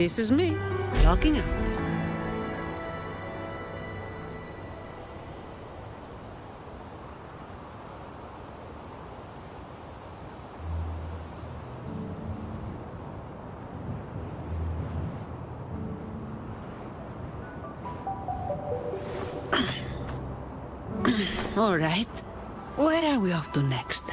This is me, logging out. All right. Where are we off to next?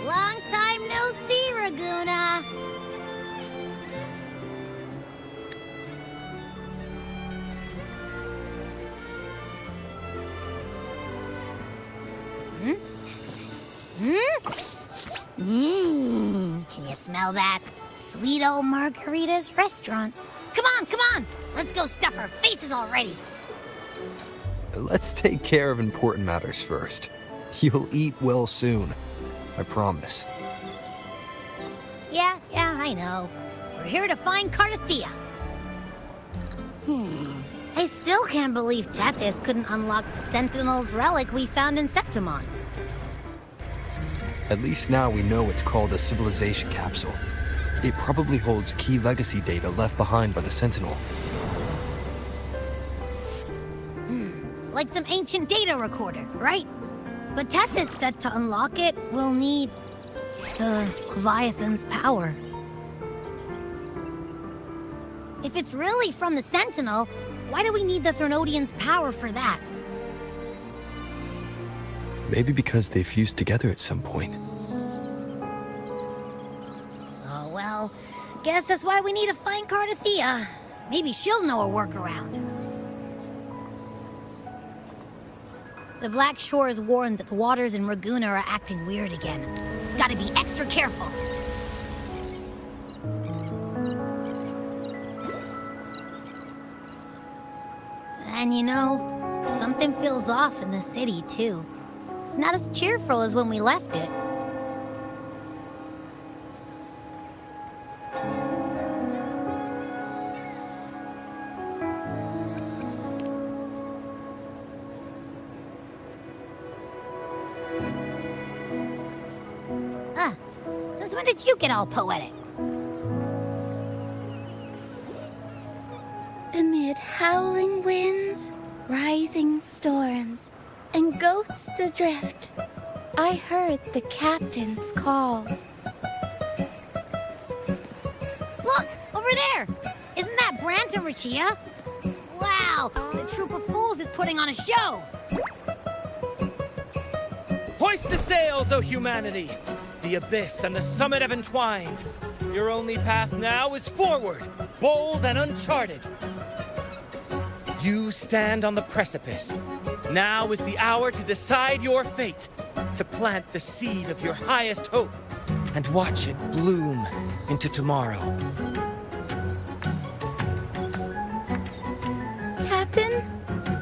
Long time no see, Raguna. Can you smell that? Sweet old Margarita's restaurant. Come on. Let's go stuff our faces already. Let's take care of important matters first. You'll eat well soon. I promise. Yeah, I know. We're here to find Cardathea. I still can't believe Tethys couldn't unlock the Sentinel's relic we found in Septimon. At least now we know it's called a civilization capsule. It probably holds key legacy data left behind by the Sentinel. Like some ancient data recorder, right? But Tethys said to unlock it, we'll need the Leviathan's power. If it's really from the Sentinel, why do we need the Threnodian's power for that? Maybe because they fused together at some point. Oh well, guess that's why we need to find Cardathea. Maybe she'll know a workaround. The Black Shore is warned that the waters in Raguna are acting weird again. Gotta be extra careful. And you know, something feels off in the city, too. It's not as cheerful as when we left it. Since when did you get all poetic? Amid howling winds, rising storms, and ghosts adrift, I heard the captain's call. Look! Over there! Isn't that Brant and Rachia? Wow! The troop of fools is putting on a show! Hoist the sails, O humanity! The abyss and the summit have entwined. Your only path now is forward, bold and uncharted. You stand on the precipice. Now is the hour to decide your fate, to plant the seed of your highest hope, and watch it bloom into tomorrow. Captain,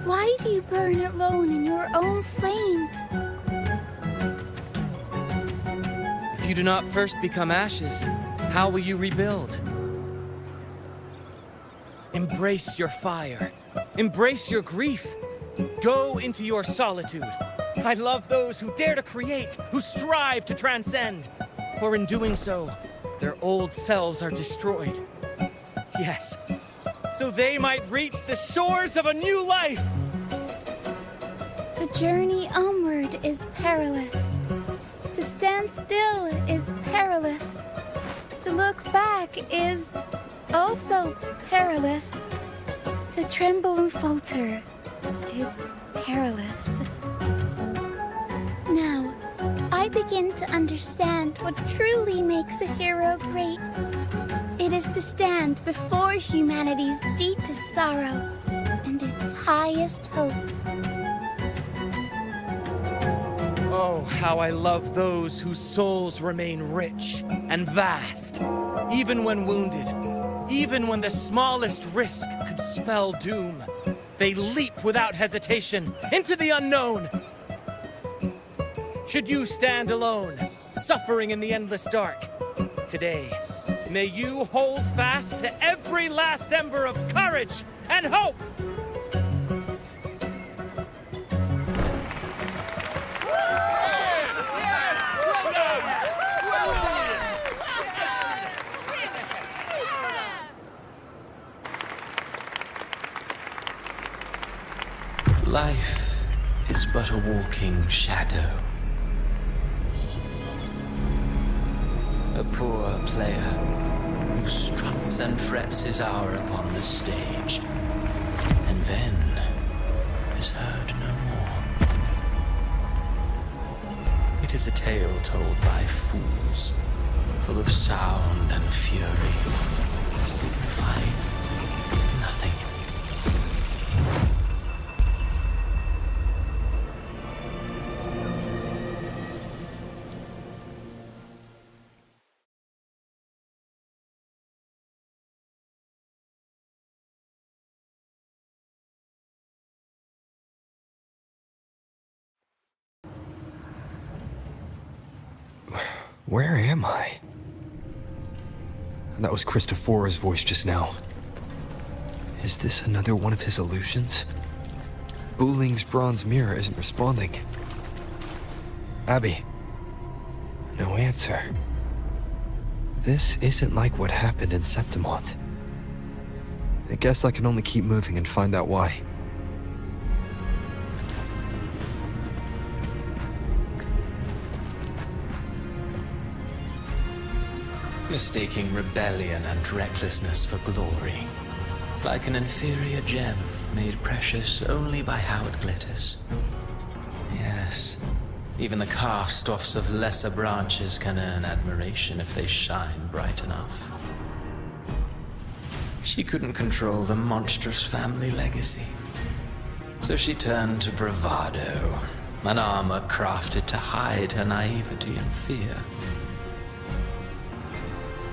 why do you burn alone in your own flames? If you do not first become ashes, how will you rebuild? Embrace your fire. Embrace your grief. Go into your solitude. I love those who dare to create, who strive to transcend. For in doing so, their old selves are destroyed. Yes, so they might reach the shores of a new life. To journey onward is perilous. To stand still is perilous. To look back is also perilous. To tremble and falter is perilous. Now, I begin to understand what truly makes a hero great. It is to stand before humanity's deepest sorrow and its highest hope. Oh, how I love those whose souls remain rich and vast, even when wounded, even when the smallest risk could spell doom. They leap without hesitation into the unknown. Should you stand alone, suffering in the endless dark, today May you hold fast to every last ember of courage and hope! Life is but a walking shadow. A poor player who struts and frets his hour upon the stage, and then is heard no more. It is a tale told by fools, full of sound and fury, signifying nothing. Where am I? That was Christophora's voice just now. Is this another one of his illusions? Buling's bronze mirror isn't responding. Abby. No answer. This isn't like what happened in Septimont. I guess I can only keep moving and find out why. Mistaking rebellion and recklessness for glory, like an inferior gem made precious only by how it glitters. Yes, even the cast-offs of lesser branches can earn admiration if they shine bright enough. She couldn't control the monstrous family legacy, so she turned to bravado, an armor crafted to hide her naivety and fear.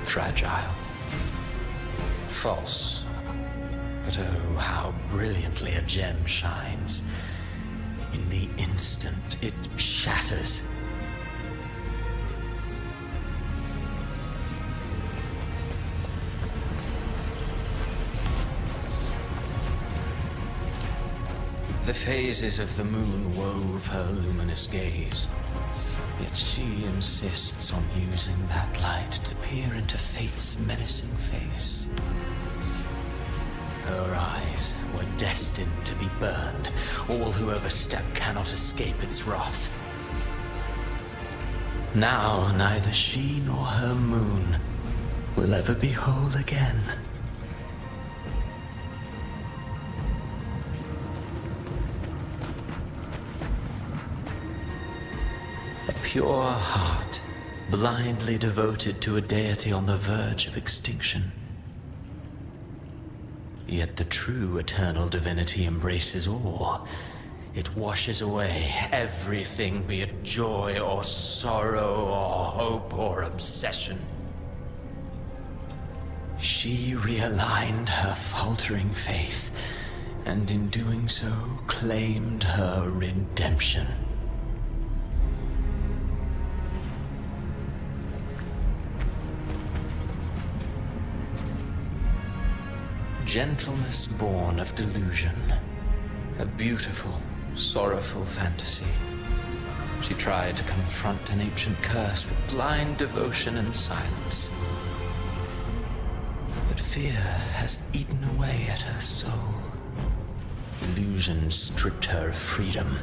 Fragile. False. But oh, how brilliantly a gem shines. In the instant it shatters. The phases of the moon wove her luminous gaze. Yet she insists on using that light to peer into fate's menacing face. Her eyes were destined to be burned. All who overstep cannot escape its wrath. Now neither she nor her moon will ever be whole again. Pure heart, blindly devoted to a deity on the verge of extinction. Yet the true eternal divinity embraces all. It washes away everything, be it joy or sorrow or hope or obsession. She realigned her faltering faith, and in doing so, claimed her redemption. Gentleness born of delusion. A beautiful, sorrowful fantasy. She tried to confront an ancient curse with blind devotion and silence. But fear has eaten away at her soul. Illusion stripped her of freedom,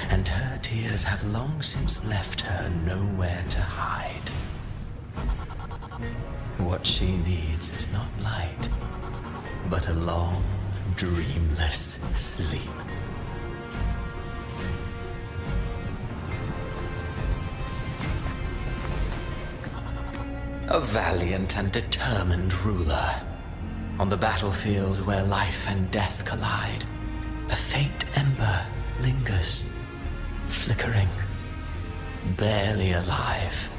and her tears have long since left her nowhere to hide. What she needs is not light, but a long, dreamless sleep. A valiant and determined ruler. On the battlefield where life and death collide, a faint ember lingers, flickering, barely alive.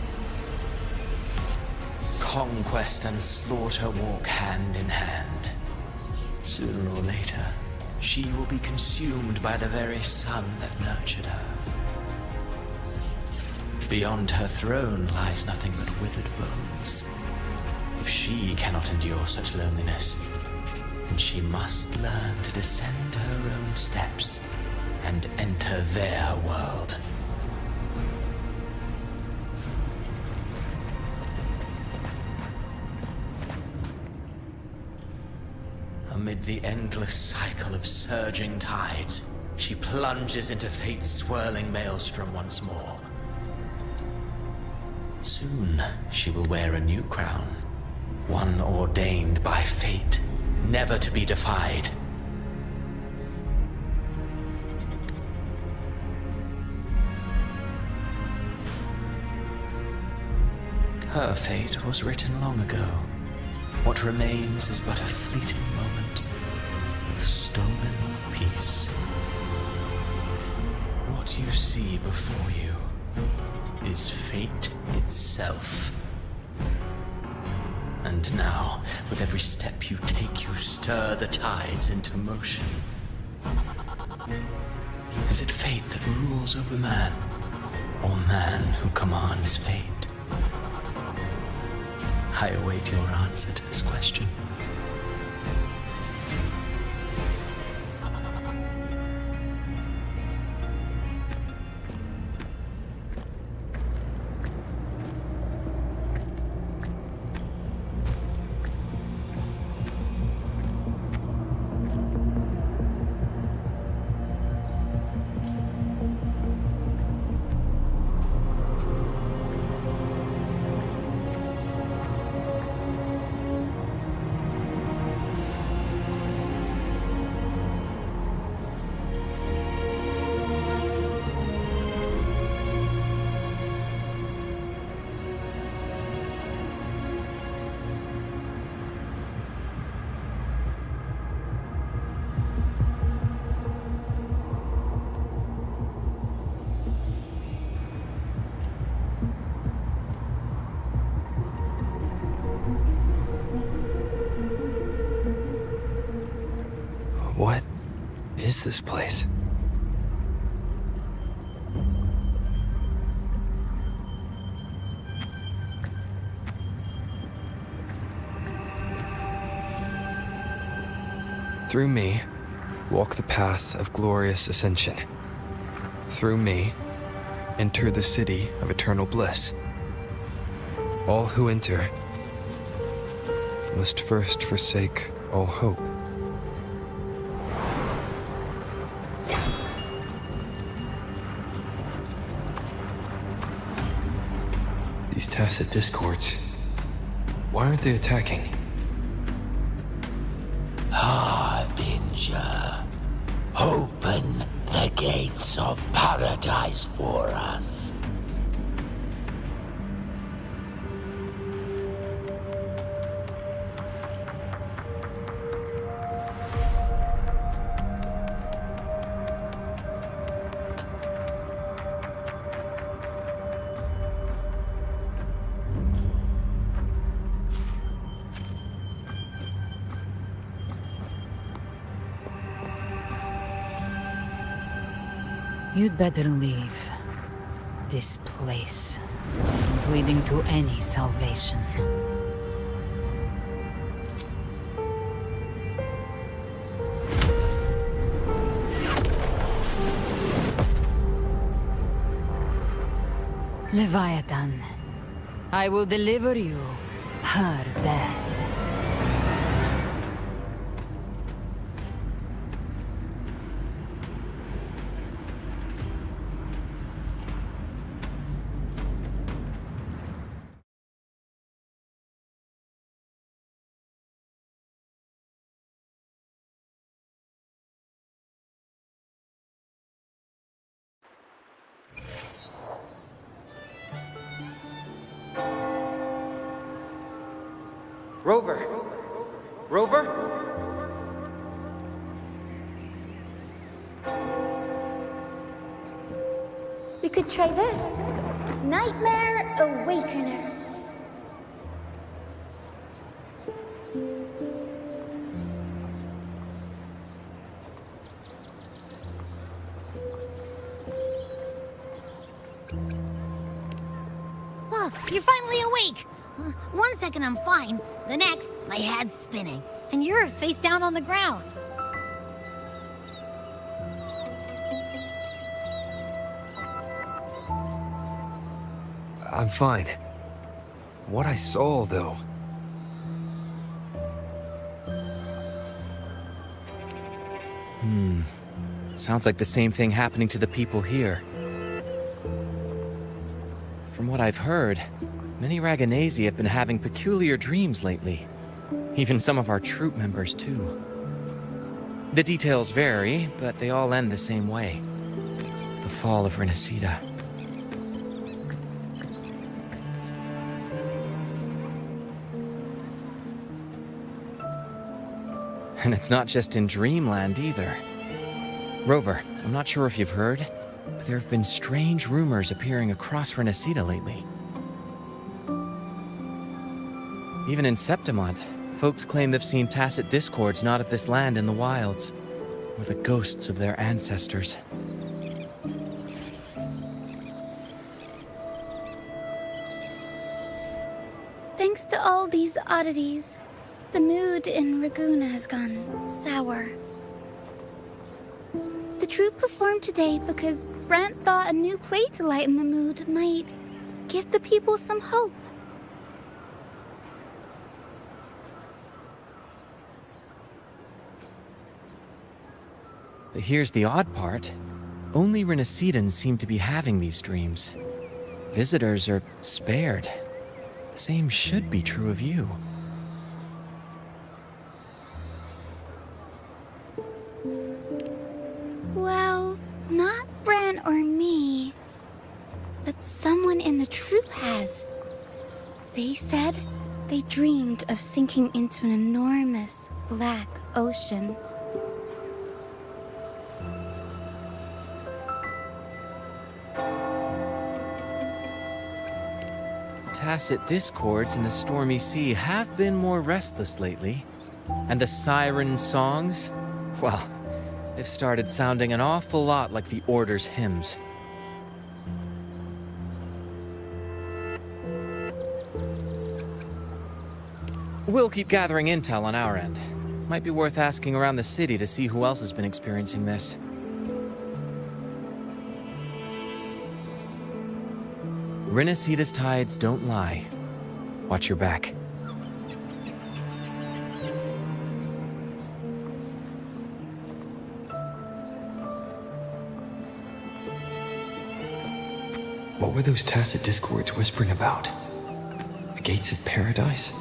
Conquest and slaughter walk hand in hand. Sooner or later, she will be consumed by the very sun that nurtured her. Beyond her throne lies nothing but withered bones. If she cannot endure such loneliness, then she must learn to descend her own steps and enter their world. Amid the endless cycle of surging tides, she plunges into fate's swirling maelstrom once more. Soon, she will wear a new crown, one ordained by fate, never to be defied. Her fate was written long ago. What remains is but a fleeting moment of stolen peace. What you see before you is fate itself. And now, with every step you take, you stir the tides into motion. Is it fate that rules over man, or man who commands fate? I await your answer to this question. What is this place? Through me, walk the path of glorious ascension. Through me, enter the city of eternal bliss. All who enter must first forsake all hope. These tacit discords, why aren't they attacking? Harbinger, open the gates of paradise for us. You'd better leave. This place isn't leading to any salvation. Leviathan, I will deliver you her death. Rover! Rover? We could try this. Nightmare Awakener. You're finally awake! One second I'm fine, the next, my head's spinning, and you're face down on the ground. I'm fine. What I saw, though. Sounds like the same thing happening to the people here. From what I've heard, many Raganesi have been having peculiar dreams lately. Even some of our troop members, too. The details vary, but they all end the same way. The fall of Rinascita. And it's not just in Dreamland either. Rover, I'm not sure if you've heard, but there have been strange rumors appearing across Rinascita lately. Even in Septimont, folks claim they've seen tacit discords not of this land in the wilds, or the ghosts of their ancestors. Thanks to all these oddities, the mood in Raguna has gone sour. The troupe performed today because Brant thought a new play to lighten the mood might give the people some hope. But here's the odd part. Only Rinascitans seem to be having these dreams. Visitors are spared. The same should be true of you. Well, not Bran or me, but someone in the troupe has. They said they dreamed of sinking into an enormous black ocean. Tacit discords in the stormy sea have been more restless lately. And the siren songs, well, they've started sounding an awful lot like the Order's hymns. We'll keep gathering intel on our end. Might be worth asking around the city to see who else has been experiencing this. Rinascita's tides don't lie. Watch your back. What were those tacit discords whispering about? The gates of paradise?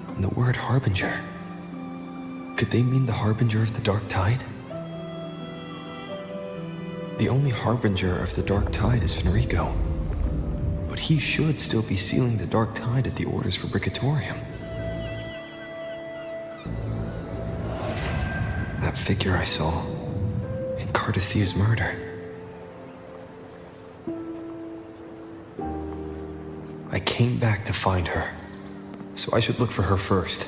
And the word harbinger? Could they mean the harbinger of the dark tide? The only harbinger of the dark tide is Fenrico. But he should still be sealing the dark tide at the orders for Bricatorium. That figure I saw in Cardathia's murder. I came back to find her, so I should look for her first.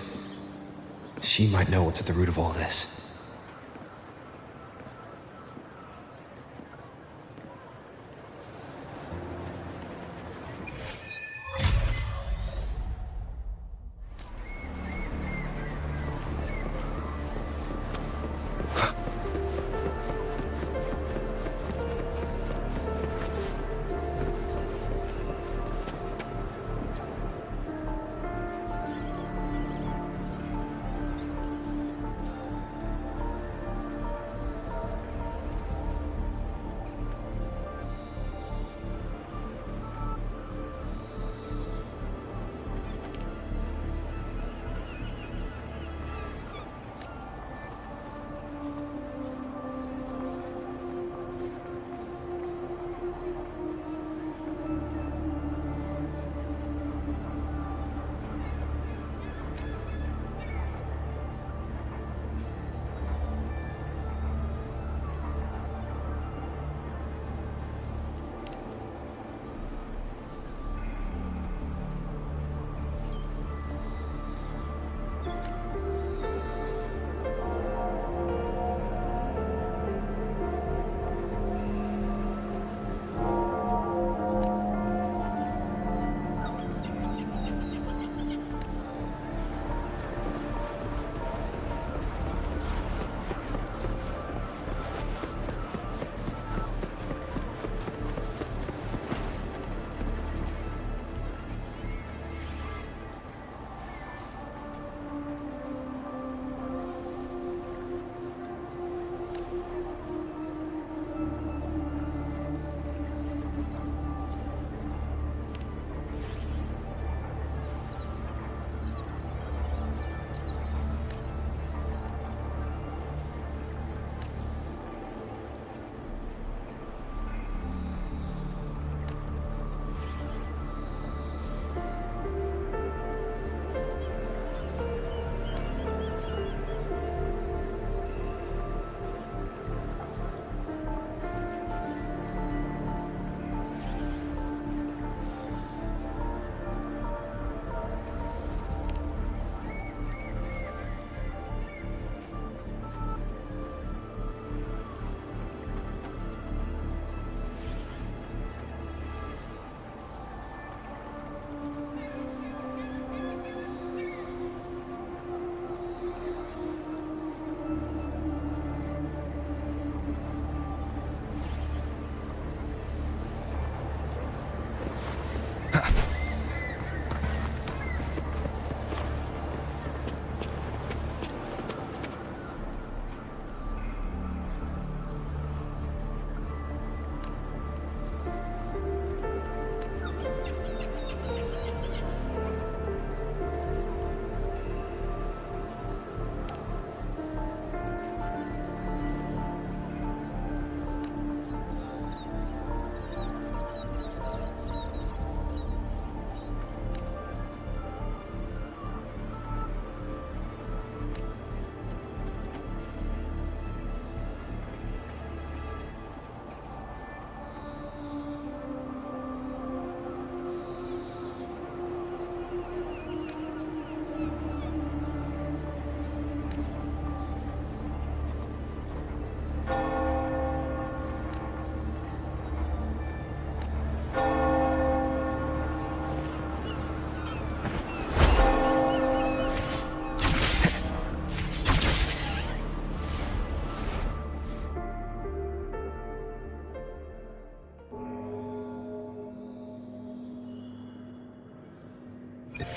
She might know what's at the root of all this.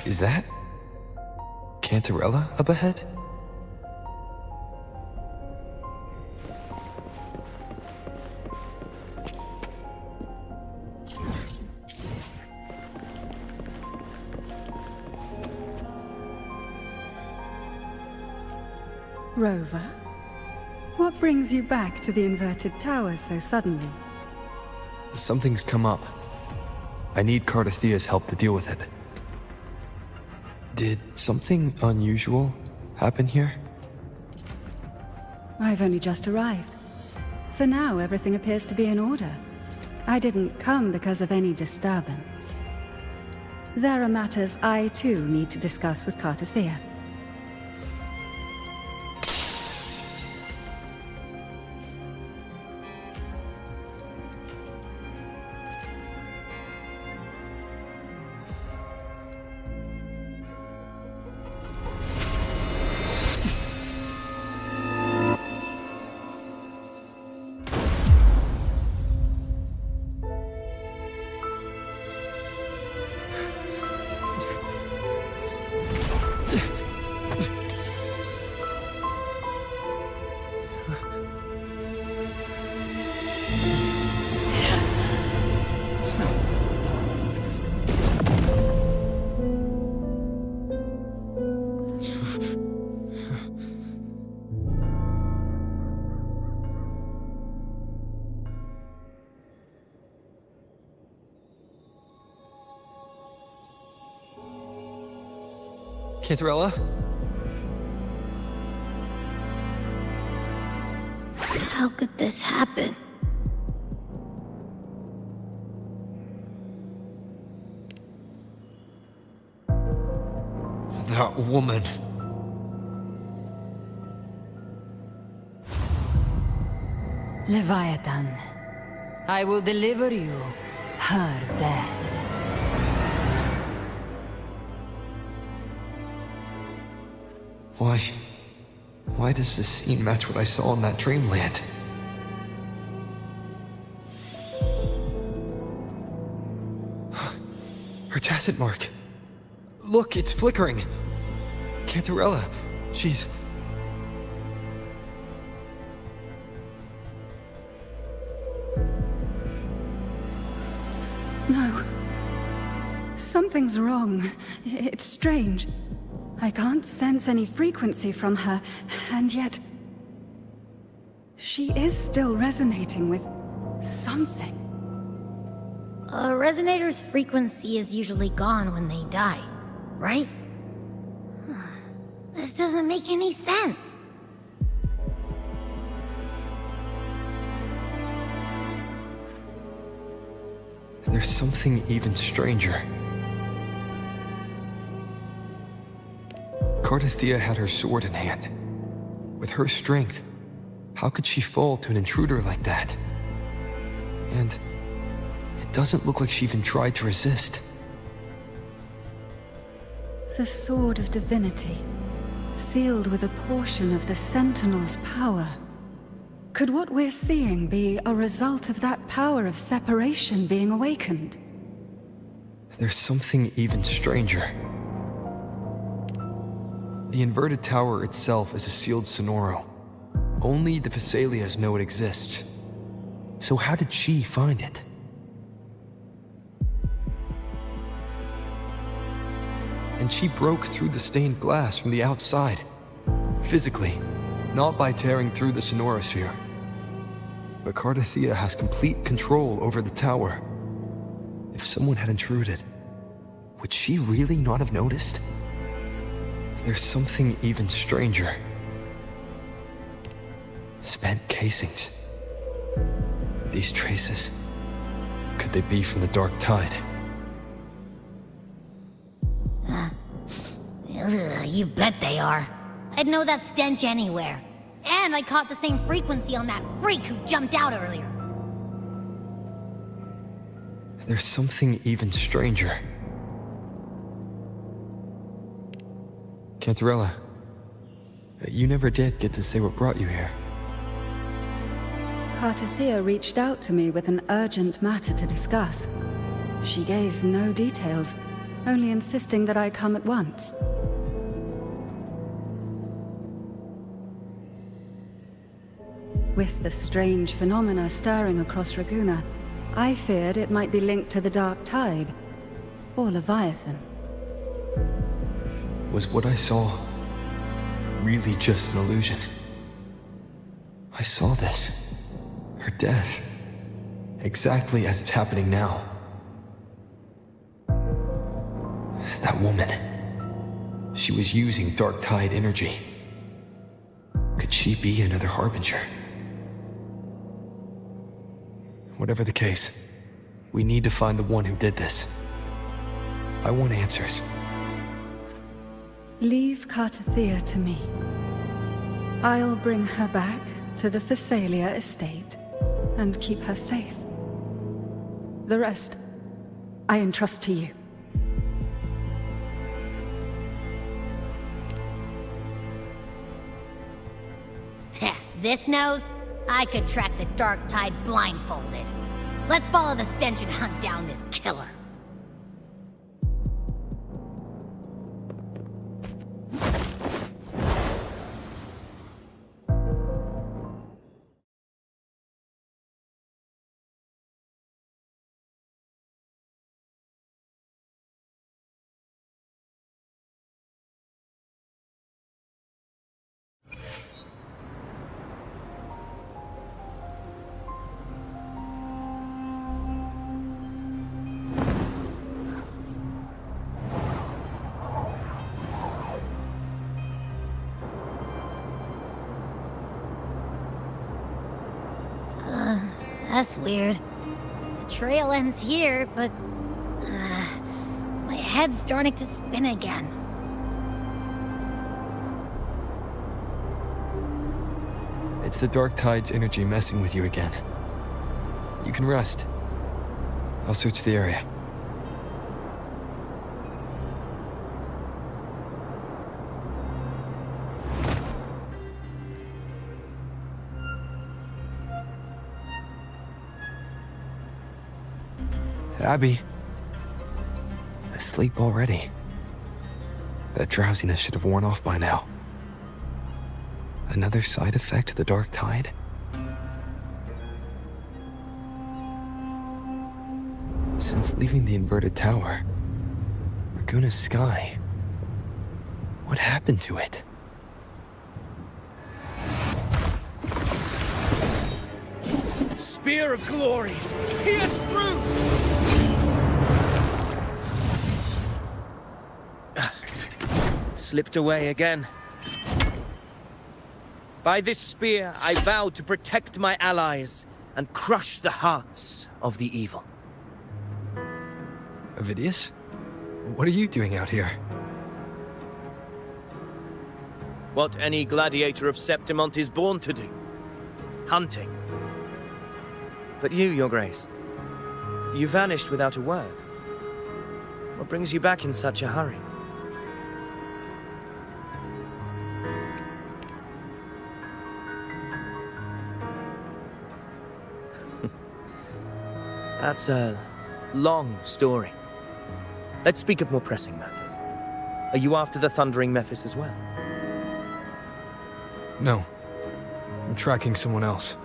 Is that Cantarella up ahead? Rover, what brings you back to the inverted tower so suddenly? Something's come up. I need Cardathia's help to deal with it. Did something unusual happen here? I've only just arrived. For now, everything appears to be in order. I didn't come because of any disturbance. There are matters I too need to discuss with Cardathia. Cantarella? How could this happen? That woman. Leviathan, I will deliver you her death. Why does this scene match what I saw in that dreamland? Her tacit mark. Look, it's flickering. Cantarella, she's... No. Something's wrong. It's strange. I can't sense any frequency from her, and yet... she is still resonating with something. A resonator's frequency is usually gone when they die, right? This doesn't make any sense. There's something even stranger. Cardathia had her sword in hand. With her strength, how could she fall to an intruder like that? And it doesn't look like she even tried to resist. The Sword of Divinity, sealed with a portion of the Sentinel's power. Could what we're seeing be a result of that power of separation being awakened? There's something even stranger. The inverted tower itself is a sealed sonoro. Only the Vesalias know it exists. So how did she find it? And she broke through the stained glass from the outside. Physically, not by tearing through the sonorosphere. But Cardathia has complete control over the tower. If someone had intruded, would she really not have noticed? There's something even stranger. Spent casings. These traces, could they be from the Dark Tide? You bet they are. I'd know that stench anywhere. And I caught the same frequency on that freak who jumped out earlier. There's something even stranger. Cantarella, you never did get to say what brought you here. Cardathia reached out to me with an urgent matter to discuss. She gave no details, only insisting that I come at once. With the strange phenomena stirring across Raguna, I feared it might be linked to the Dark Tide, or Leviathan. Was what I saw really just an illusion? I saw this. Her death. Exactly as it's happening now. That woman. She was using Dark Tide energy. Could she be another Harbinger? Whatever the case, we need to find the one who did this. I want answers. Leave Cartathea to me. I'll bring her back to the Phasalia estate and keep her safe. The rest, I entrust to you. Heh, this nose? I could track the Dark Tide blindfolded. Let's follow the stench and hunt down this killer. That's weird. The trail ends here, but... my head's starting to spin again. It's the Dark Tide's energy messing with you again. You can rest. I'll search the area. Abby. Asleep already. That drowsiness should have worn off by now. Another side effect of the Dark Tide? Since leaving the inverted tower, Raguna's sky, what happened to it? Spear of glory! Pierce through! Slipped away again. By this spear, I vow to protect my allies and crush the hearts of the evil. Avidius? What are you doing out here? What any gladiator of Septimont is born to do. Hunting. But you, Your Grace, you vanished without a word. What brings you back in such a hurry? That's a long story. Let's speak of more pressing matters. Are you after the Thundering Mephis as well? No. I'm tracking someone else.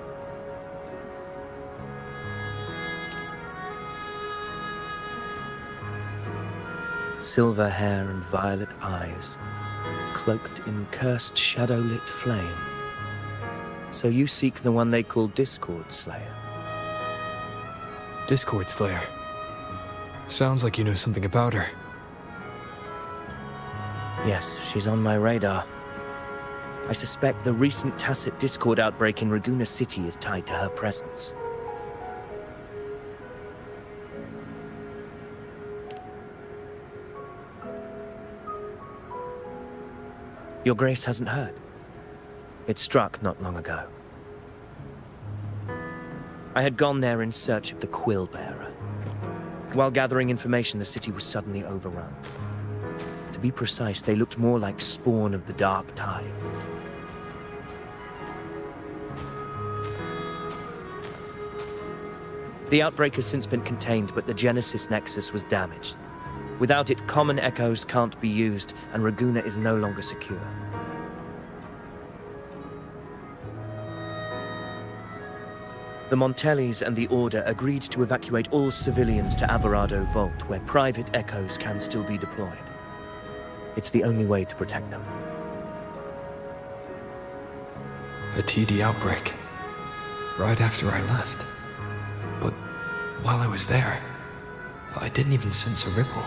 Silver hair and violet eyes, cloaked in cursed shadow-lit flame. So you seek the one they call Discord Slayer. Discord Slayer. Sounds like you know something about her. Yes, she's on my radar. I suspect the recent tacit Discord outbreak in Raguna City is tied to her presence. Your Grace hasn't heard. It struck not long ago. I had gone there in search of the Quill Bearer. While gathering information, the city was suddenly overrun. To be precise, they looked more like spawn of the Dark Tide. The outbreak has since been contained, but the Genesis Nexus was damaged. Without it, common echoes can't be used, and Raguna is no longer secure. The Montellis and the Order agreed to evacuate all civilians to Alvarado Vault, where private echoes can still be deployed. It's the only way to protect them. A TD outbreak. Right after I left. But while I was there, I didn't even sense a ripple.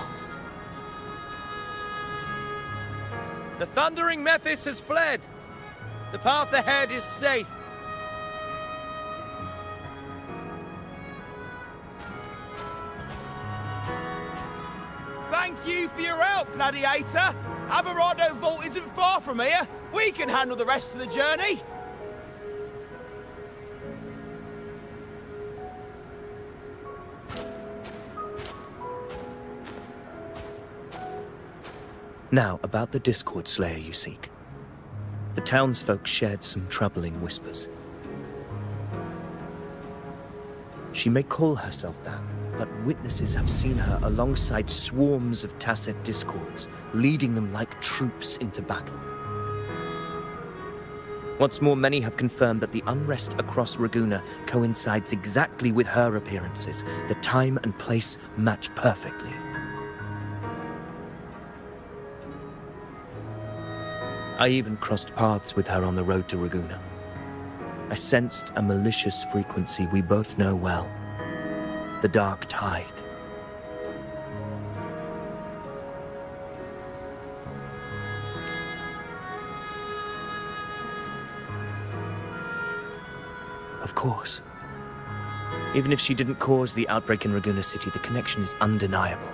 The Thundering Mephis has fled. The path ahead is safe. Thank you for your help, Gladiator. Alvarado Vault isn't far from here. We can handle the rest of the journey. Now, about the Discord Slayer you seek. The townsfolk shared some troubling whispers. She may call herself that, but witnesses have seen her alongside swarms of Tacet discords, leading them like troops into battle. What's more, many have confirmed that the unrest across Raguna coincides exactly with her appearances. The time and place match perfectly. I even crossed paths with her on the road to Raguna. I sensed a malicious frequency we both know well. The Dark Tide. Of course. Even if she didn't cause the outbreak in Raguna City, the connection is undeniable.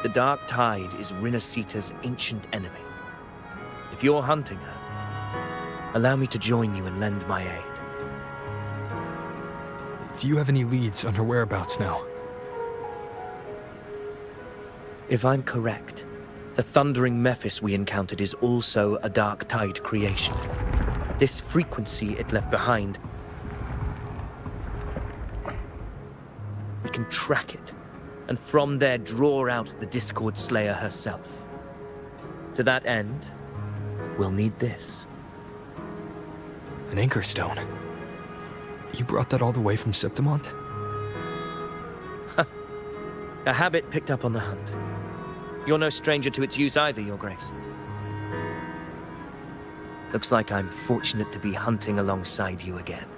The Dark Tide is Rinascita's ancient enemy. If you're hunting her, allow me to join you and lend my aid. Do you have any leads on her whereabouts now? If I'm correct, the Thundering Mephis we encountered is also a Dark Tide creation. This frequency it left behind, we can track it, and from there draw out the Discord Slayer herself. To that end, we'll need this. An anchor stone? You brought that all the way from Septimont? A habit picked up on the hunt. You're no stranger to its use either, Your Grace. Looks like I'm fortunate to be hunting alongside you again.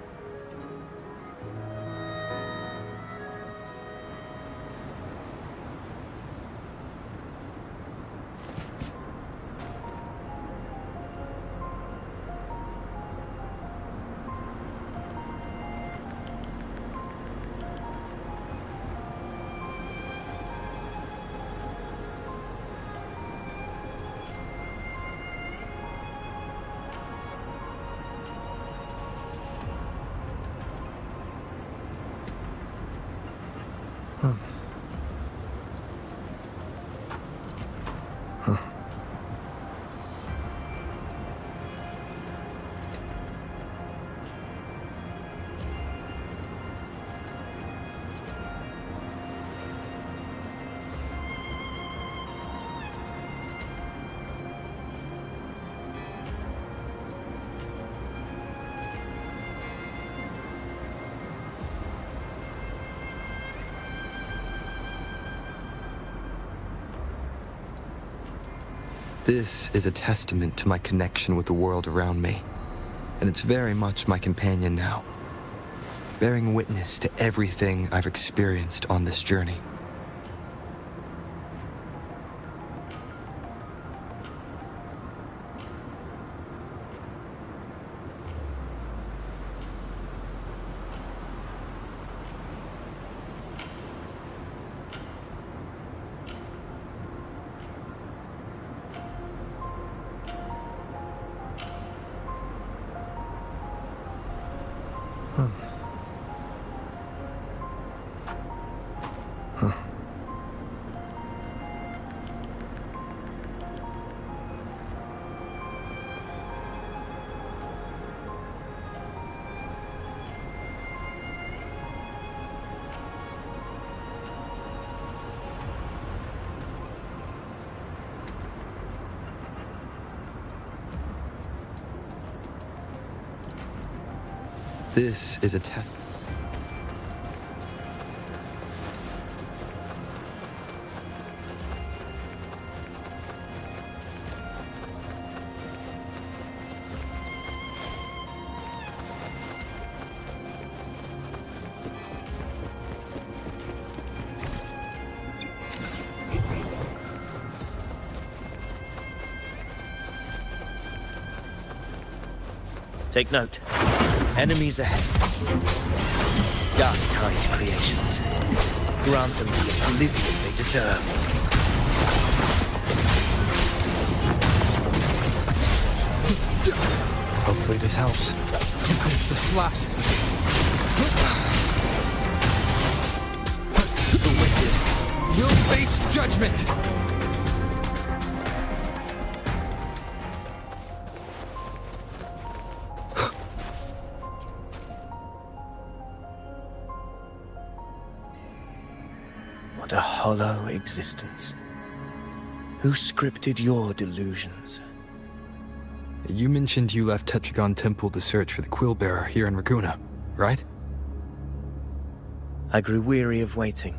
This is a testament to my connection with the world around me, and it's very much my companion now, bearing witness to everything I've experienced on this journey. This is a test. Take note. Enemies ahead. Dark Tide creations. Grant them the oblivion they deserve. Hopefully this helps. It's the slashes. The wicked will face judgment! What a hollow existence. Who scripted your delusions? You mentioned you left Tetragon Temple to search for the Quill Bearer here in Raguna, right? I grew weary of waiting.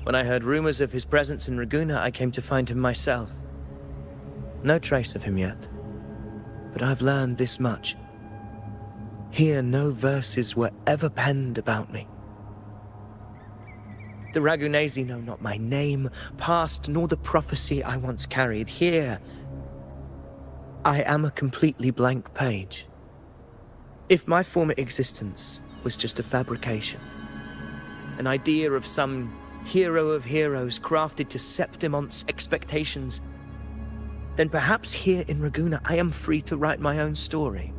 When I heard rumors of his presence in Raguna, I came to find him myself. No trace of him yet. But I've learned this much. Here, no verses were ever penned about me. The Ragunesi know not my name, past, nor the prophecy I once carried. Here, I am a completely blank page. If my former existence was just a fabrication, an idea of some hero of heroes crafted to Septimont's expectations, then perhaps here in Raguna I am free to write my own story.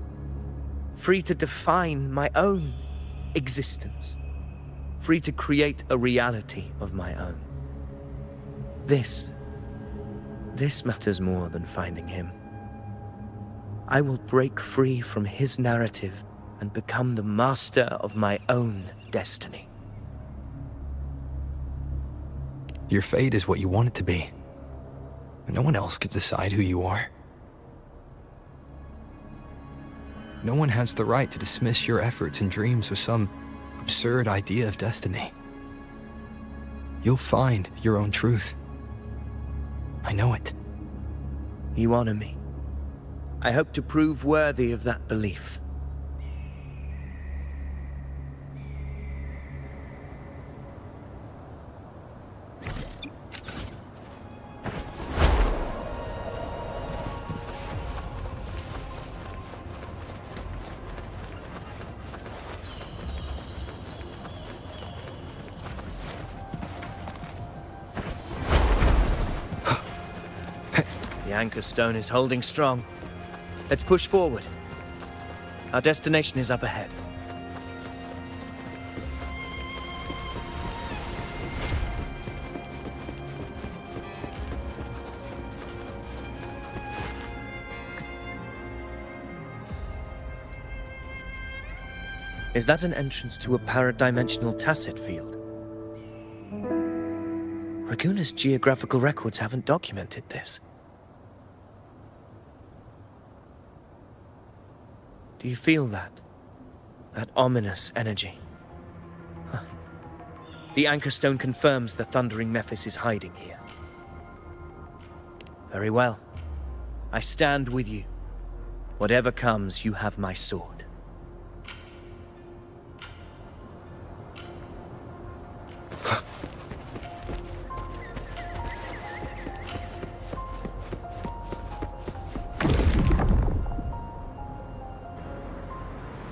Free to define my own existence. Free to create a reality of my own. This matters more than finding him. I will break free from his narrative and become the master of my own destiny. Your fate is what you want it to be. No one else could decide who you are. No one has the right to dismiss your efforts and dreams with some absurd idea of destiny. You'll find your own truth. I know it. You honor me. I hope to prove worthy of that belief. The anchor stone is holding strong. Let's push forward. Our destination is up ahead. Is that an entrance to a paradimensional tacet field? Raguna's geographical records haven't documented this. Do you feel that? That ominous energy? Huh. The anchor stone confirms the thundering Mephis is hiding here. Very well. I stand with you. Whatever comes, you have my sword.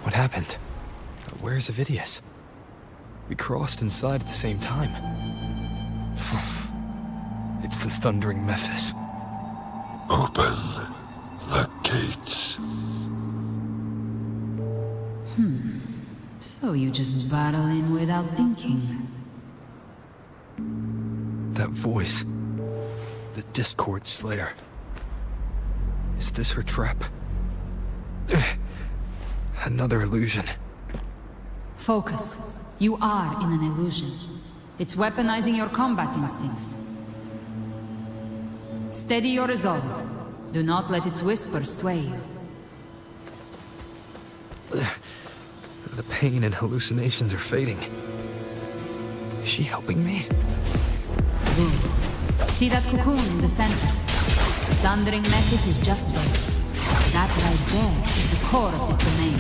What happened? Where's Avidius? We crossed inside at the same time. It's the thundering Mephis. Open the gates. So you just barrel in without thinking. That voice. The Discord Slayer. Is this her trap? Another illusion. Focus. You are in an illusion. It's weaponizing your combat instincts. Steady your resolve. Do not let its whispers sway you. The pain and hallucinations are fading. Is she helping me? See that cocoon in the center? The thundering Mephis is just there. That right there is the core of this domain.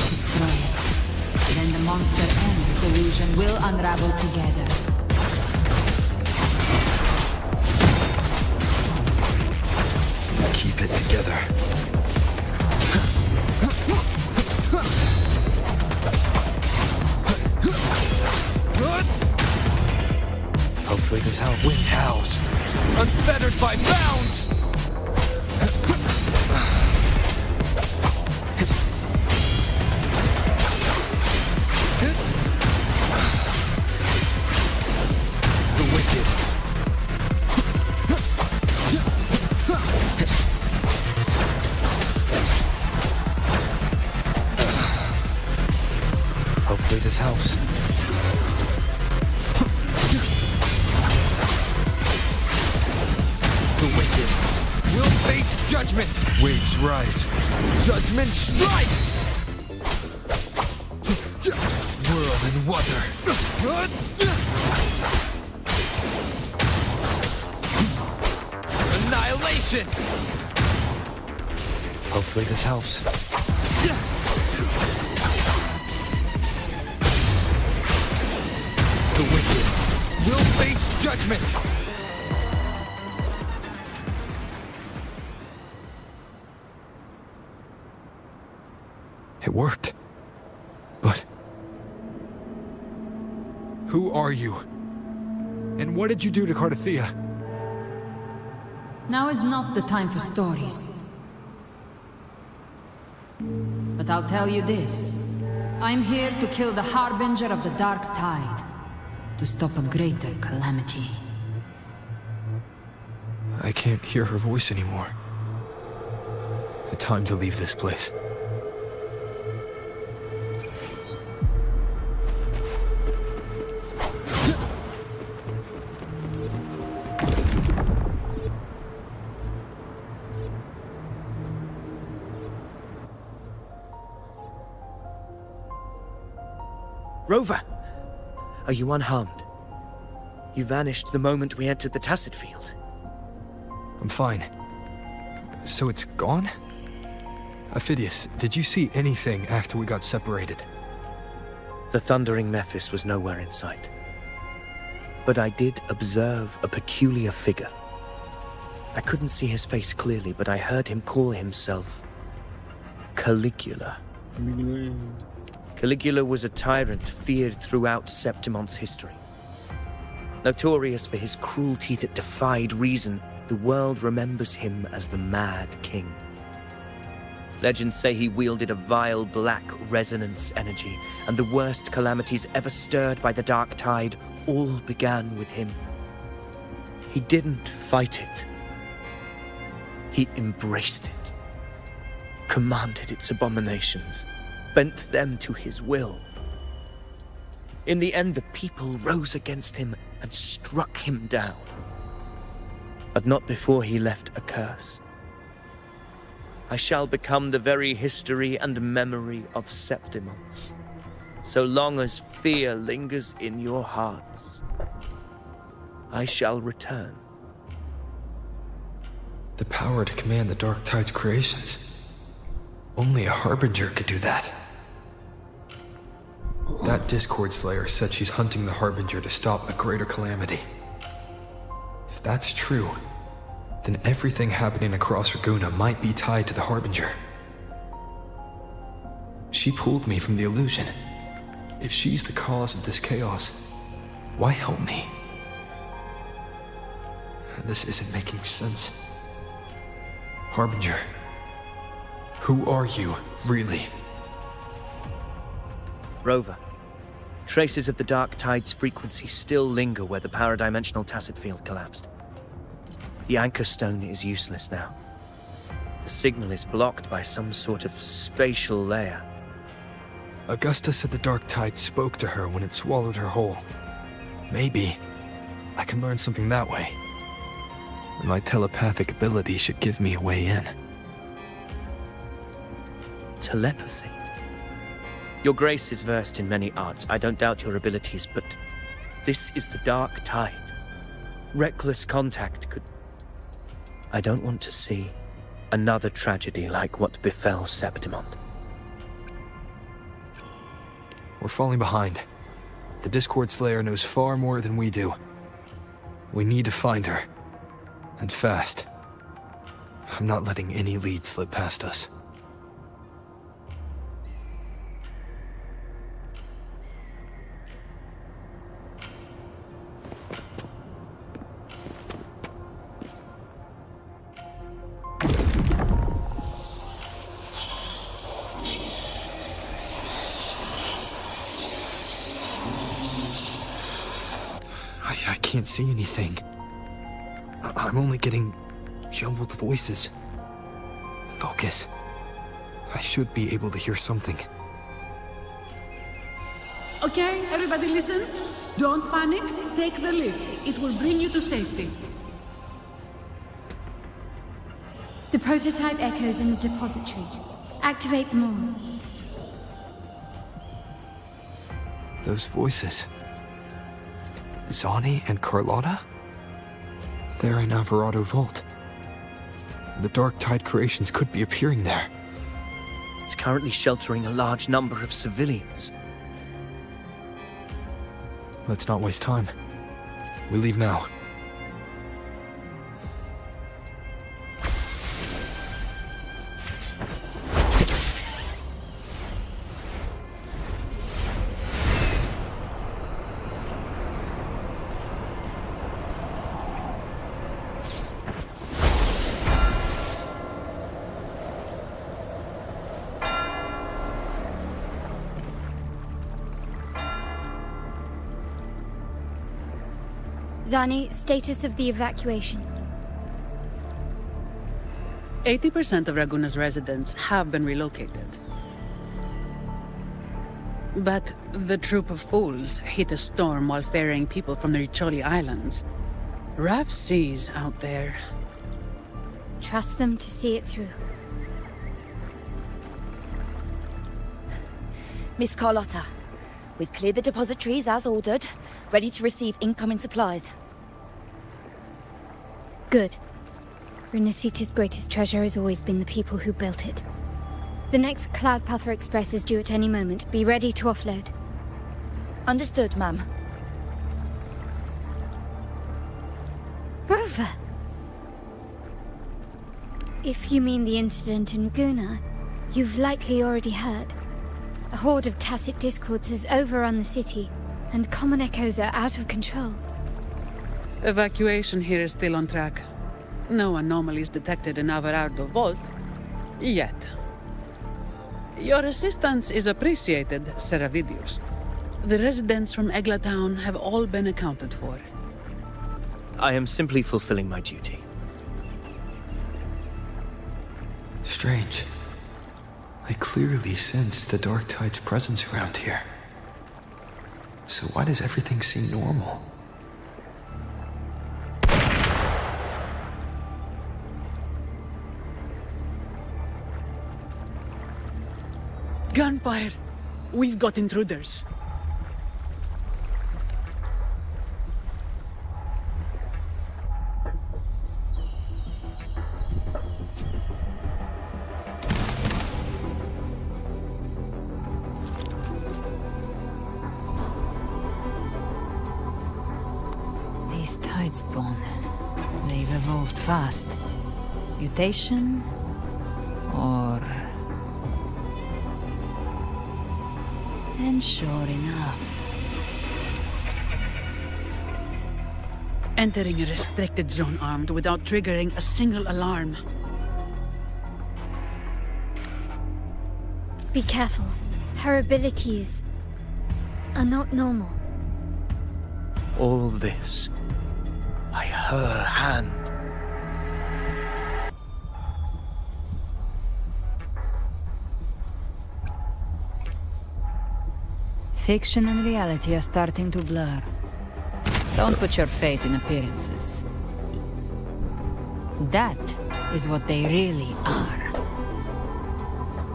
Destroy it. Then the monster and this illusion will unravel together. Keep it together. Hopefully this how wind howls. Unfettered by bounds! The wicked. Hopefully this helps. The wicked will face judgment. Waves rise. Judgment strikes. Whirl and Wuther. Annihilation. Hopefully this helps. The wicked will face judgment. It worked. But... who are you? And what did you do to Cardathea? Now is not the time for stories. But I'll tell you this. I'm here to kill the Harbinger of the Dark Tide. To stop a greater calamity. I can't hear her voice anymore. Time to leave this place. Rover! Are you unharmed? You vanished the moment we entered the Tacit Field. I'm fine. So it's gone? Ophidius, did you see anything after we got separated? The thundering Mephis was nowhere in sight. But I did observe a peculiar figure. I couldn't see his face clearly, but I heard him call himself Caligula. Caligula was a tyrant feared throughout Septimon's history. Notorious for his cruelty that defied reason, the world remembers him as the Mad King. Legends say he wielded a vile black resonance energy, and the worst calamities ever stirred by the Dark Tide all began with him. He didn't fight it. He embraced it, commanded its abominations, bent them to his will. In the end, the people rose against him and struck him down. But not before he left a curse. I shall become the very history and memory of Septimon. So long as fear lingers in your hearts, I shall return. The power to command the Dark Tide's creations. Only a Harbinger could do that. That Discord Slayer said she's hunting the Harbinger to stop a greater calamity. If that's true, then everything happening across Raguna might be tied to the Harbinger. She pulled me from the illusion. If she's the cause of this chaos, why help me? This isn't making sense. Harbinger, who are you, really? Rover, traces of the Dark Tide's frequency still linger where the paradimensional Tacit Field collapsed. The anchor stone is useless now. The signal is blocked by some sort of spatial layer. Augusta said the Dark Tide spoke to her when it swallowed her whole. Maybe I can learn something that way. And my telepathic ability should give me a way in. Telepathy. Your Grace is versed in many arts. I don't doubt your abilities, but this is the Dark Tide. Reckless contact could... I don't want to see another tragedy like what befell Septimond. We're falling behind. The Discord Slayer knows far more than we do. We need to find her. And fast. I'm not letting any lead slip past us. I can't see anything. I'm only getting jumbled voices. Focus. I should be able to hear something. Okay, everybody listen. Don't panic. Take the lift. It will bring you to safety. The prototype echoes in the depositories. Activate them all. Those voices. Zani and Carlotta? They're in Alvarado Vault. The Dark Tide creations could be appearing there. It's currently sheltering a large number of civilians. Let's not waste time. We leave now. Zani, status of the evacuation. 80% of Raguna's residents have been relocated. But the troop of fools hit a storm while ferrying people from the Riccioli Islands. Rough seas out there. Trust them to see it through. Miss Carlotta, we've cleared the depositories as ordered, ready to receive incoming supplies. Good. Rinascita's greatest treasure has always been the people who built it. The next Cloudpather Express is due at any moment. Be ready to offload. Understood, ma'am. Rover! If you mean the incident in Raguna, you've likely already heard. A horde of tacit discords has overrun the city, and common echoes are out of control. Evacuation here is still on track. No anomalies detected in Alvarado Vault. Yet. Your assistance is appreciated, Seravidius. The residents from Egla Town have all been accounted for. I am simply fulfilling my duty. Strange. I clearly sensed the Dark Tide's presence around here. So why does everything seem normal? Gunfire! We've got intruders. These tide spawn. They've evolved fast. Mutation? Or... And sure enough... Entering a restricted zone armed without triggering a single alarm. Be careful. Her abilities are not normal. All this by her hand. Fiction and reality are starting to blur. Don't put your faith in appearances. That is what they really are.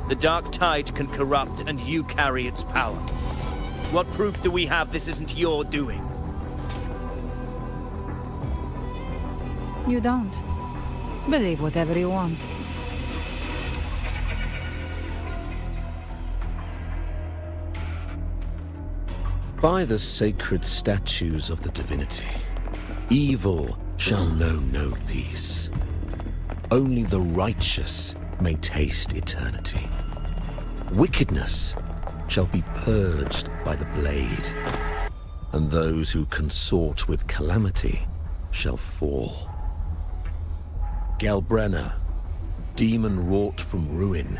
The dark tide can corrupt, and you carry its power. What proof do we have this isn't your doing? You don't. Believe whatever you want. By the sacred statues of the divinity, evil shall know no peace. Only the righteous may taste eternity. Wickedness shall be purged by the blade, and those who consort with calamity shall fall. Gelbrenna, demon wrought from ruin,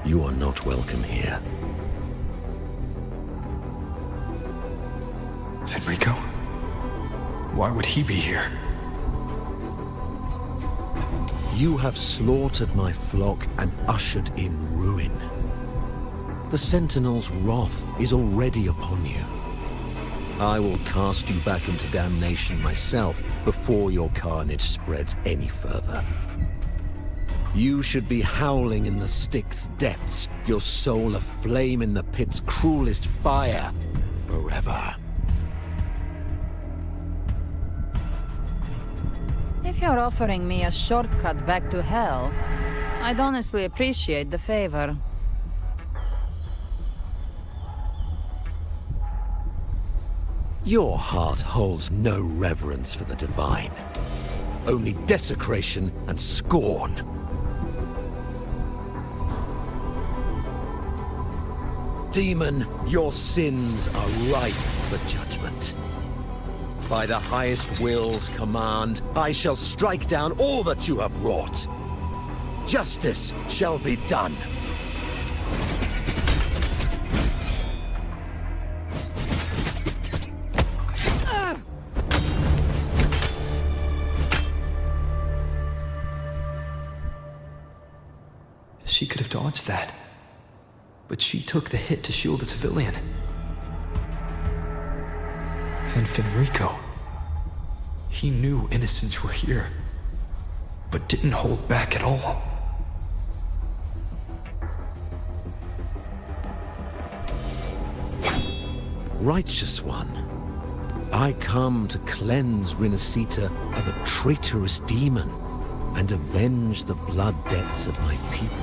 you are not welcome here. Fenrico? Why would he be here? You have slaughtered my flock and ushered in ruin. The Sentinel's wrath is already upon you. I will cast you back into damnation myself before your carnage spreads any further. You should be howling in the Styx's depths, your soul aflame in the pit's cruelest fire, forever. If you're offering me a shortcut back to hell, I'd honestly appreciate the favor. Your heart holds no reverence for the divine. Only desecration and scorn. Demon, your sins are ripe for judgment. By the highest will's command, I shall strike down all that you have wrought. Justice shall be done. She could have dodged that. But she took the hit to shield a civilian. And Fenrico. He knew innocents were here, but didn't hold back at all. Righteous One, I come to cleanse Rinascita of a traitorous demon and avenge the blood debts of my people.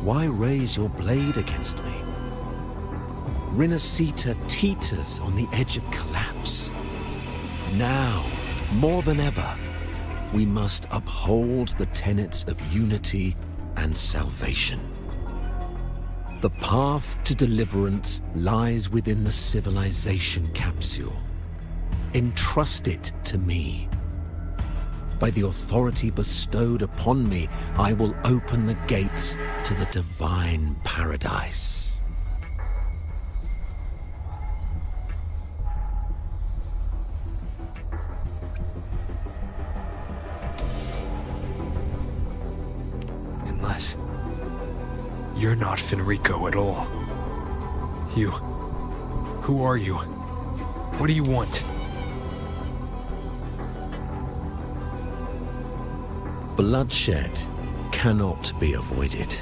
Why raise your blade against me? Rinascita teeters on the edge of collapse. Now, more than ever, we must uphold the tenets of unity and salvation. The path to deliverance lies within the civilization capsule. Entrust it to me. By the authority bestowed upon me, I will open the gates to the divine paradise. Unless you're not Fenrico at all. You... Who are you? What do you want? Bloodshed cannot be avoided.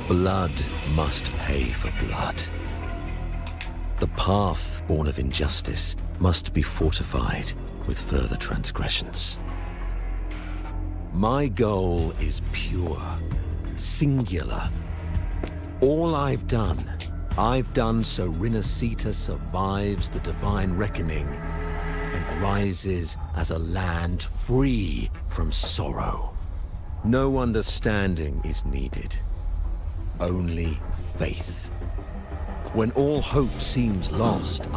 Blood must pay for blood. The path born of injustice must be fortified with further transgressions. My goal is pure, singular. All I've done so Rinascita survives the divine reckoning and rises as a land free from sorrow. No understanding is needed, only faith. When all hope seems lost, we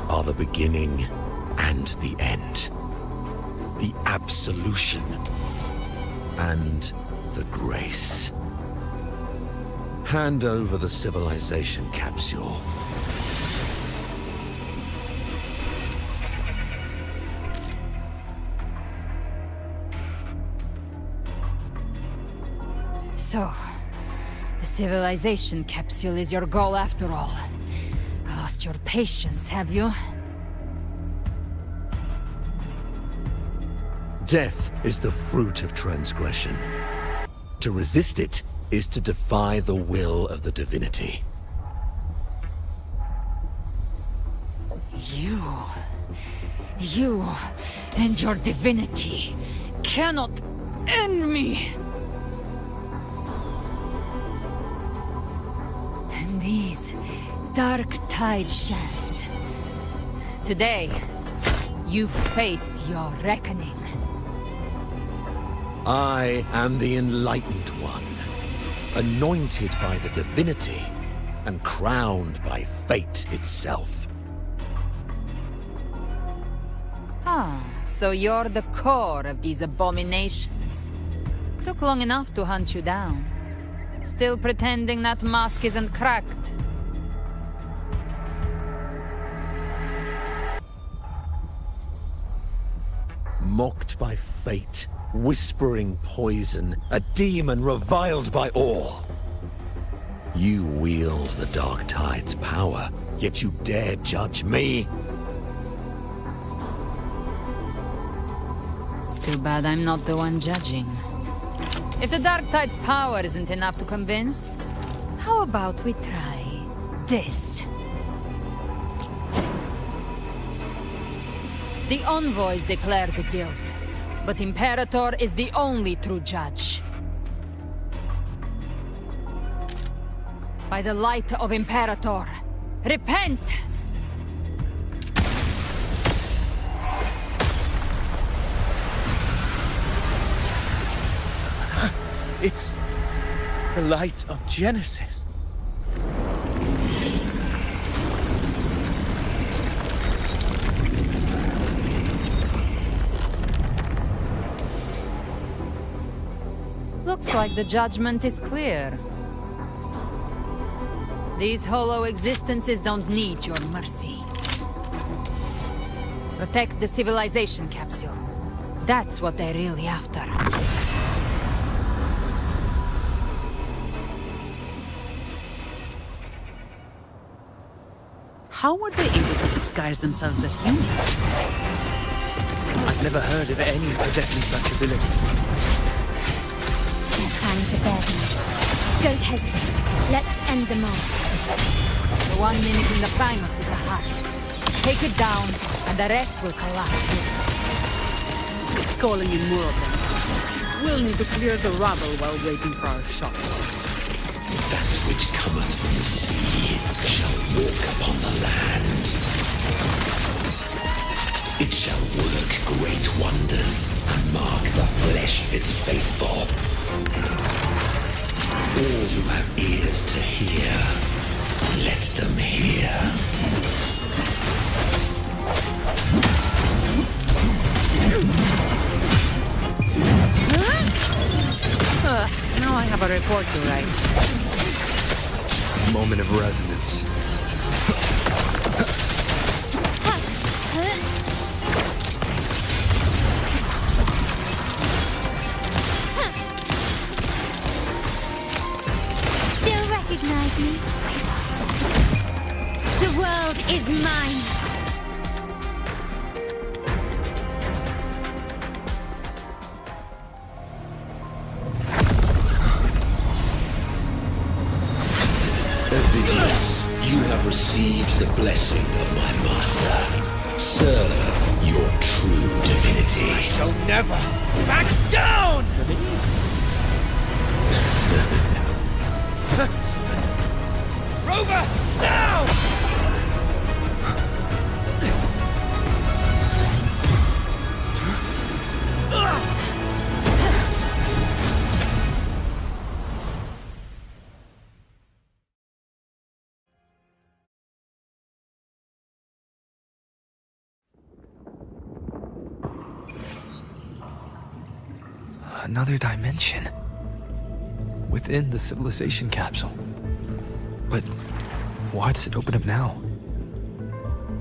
are the beginning and the end. The absolution and the grace. Hand over the civilization capsule. So, the civilization capsule is your goal after all. Lost your patience, have you? Death is the fruit of transgression. To resist it is to defy the will of the divinity. You and your divinity cannot end me. And these dark tide shells. Today, you face your reckoning. I am the Enlightened One, anointed by the divinity and crowned by fate itself. Ah, so you're the core of these abominations. Took long enough to hunt you down. Still pretending that mask isn't cracked. Mocked by fate, whispering poison, a demon reviled by all. You wield the Dark Tide's power, yet you dare judge me? It's too bad I'm not the one judging. If the Dark Tide's power isn't enough to convince, how about we try this? The envoys declare the guilt, but Imperator is the only true judge. By the light of Imperator, repent! It's the light of Genesis. Looks like the judgment is clear. These hollow existences don't need your mercy. Protect the civilization capsule. That's what they're really after. How were they able to disguise themselves as humans? I've never heard of any possessing such ability. Their fangs are burning. Don't hesitate. Let's end them all. The one mimicking the Primus is the heart. Take it down, and the rest will collapse with it. It's calling in more of them. We'll need to clear the rubble while waiting for our shot. That which cometh from the sea shall walk upon the land. It shall work great wonders and mark the flesh its faithful. All who have ears to hear, let them hear. Now I have a report to write. Moment of resonance. Still recognize me? The world is mine. You have received the blessing of my master. Serve your true divinity. I shall never back down! Rover, now! Another dimension. Within the civilization capsule. But why does it open up now?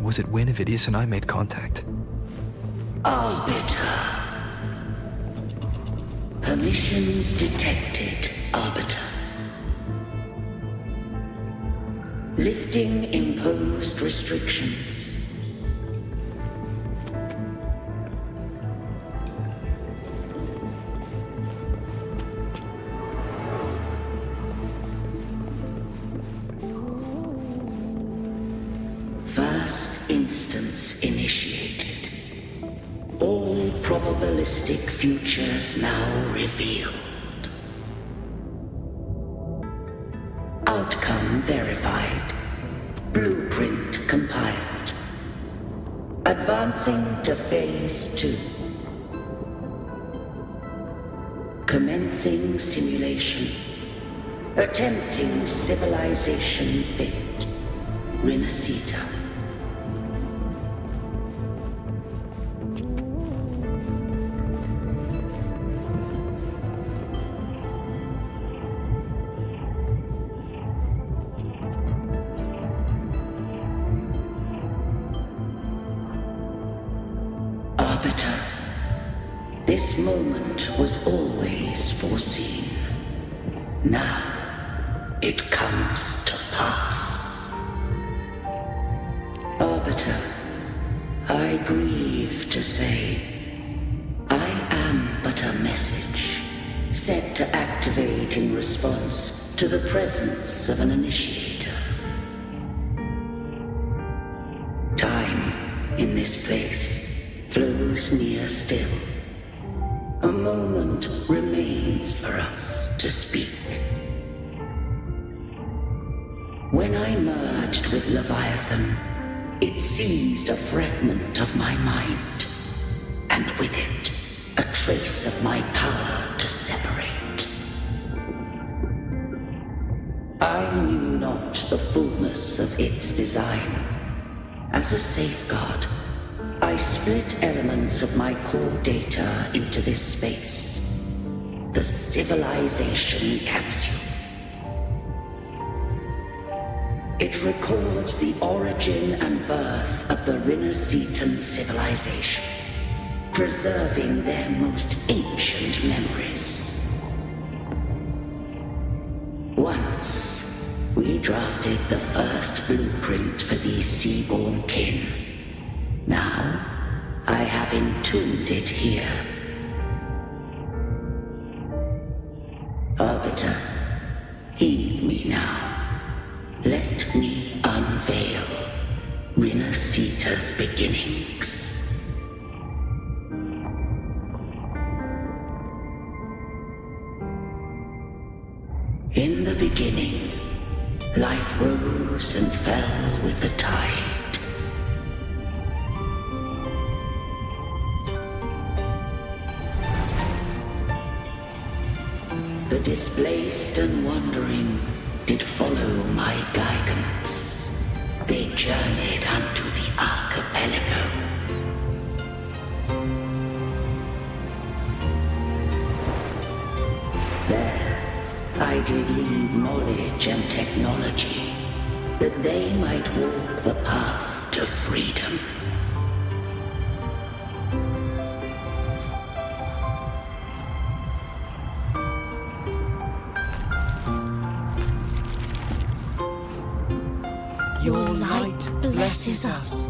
Was it when Avidius and I made contact? Arbiter. Permissions detected, Arbiter. Lifting imposed restrictions. realistic futures now revealed. Outcome verified. Blueprint compiled. Advancing to Phase 2. Commencing simulation. Attempting civilization fit. Rinascita. Arbiter, this moment was always foreseen. Now, it comes to pass. Arbiter, I grieve to say, I am but a message, set to activate in response to the presence of an initiator. Time, in this place, flows near still. A moment remains for us to speak. When I merged with Leviathan, it seized a fragment of my mind, and with it, a trace of my power to separate. I knew not the fullness of its design. As a safeguard, I split elements of my core data into this space. The civilization capsule. It records the origin and birth of the Rinascitan civilization, preserving their most ancient memories. Once, we drafted the first blueprint for these seaborn kin. Now, I have entombed it here. Arbiter, heed me now. Let me unveil Rinascita's beginnings. In the beginning, life rose and fell with the tide. The displaced and wandering did follow my guidance. They journeyed unto the archipelago. There, I did leave knowledge and technology, that they might walk the path to freedom. Your light blesses us.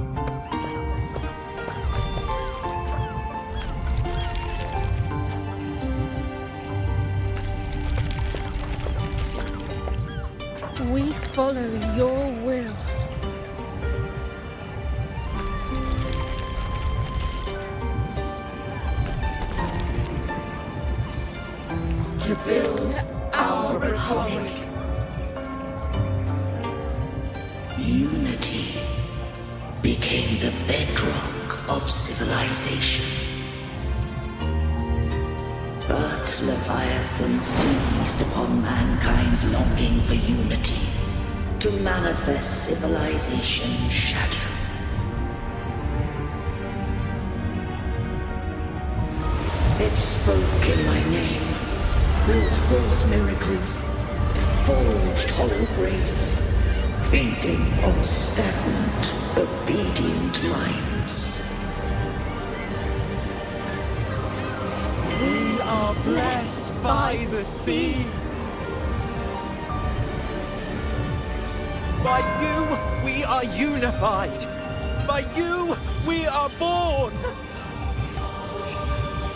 We follow your will. To build our republic. Unity became the bedrock of civilization. But Leviathan seized upon mankind's longing for unity to manifest civilization's shadow. It spoke in my name, wrought false miracles, forged hollow grace, feeding on stagnant, obedient minds. We are blessed by the sea. By you, we are unified. By you, we are born.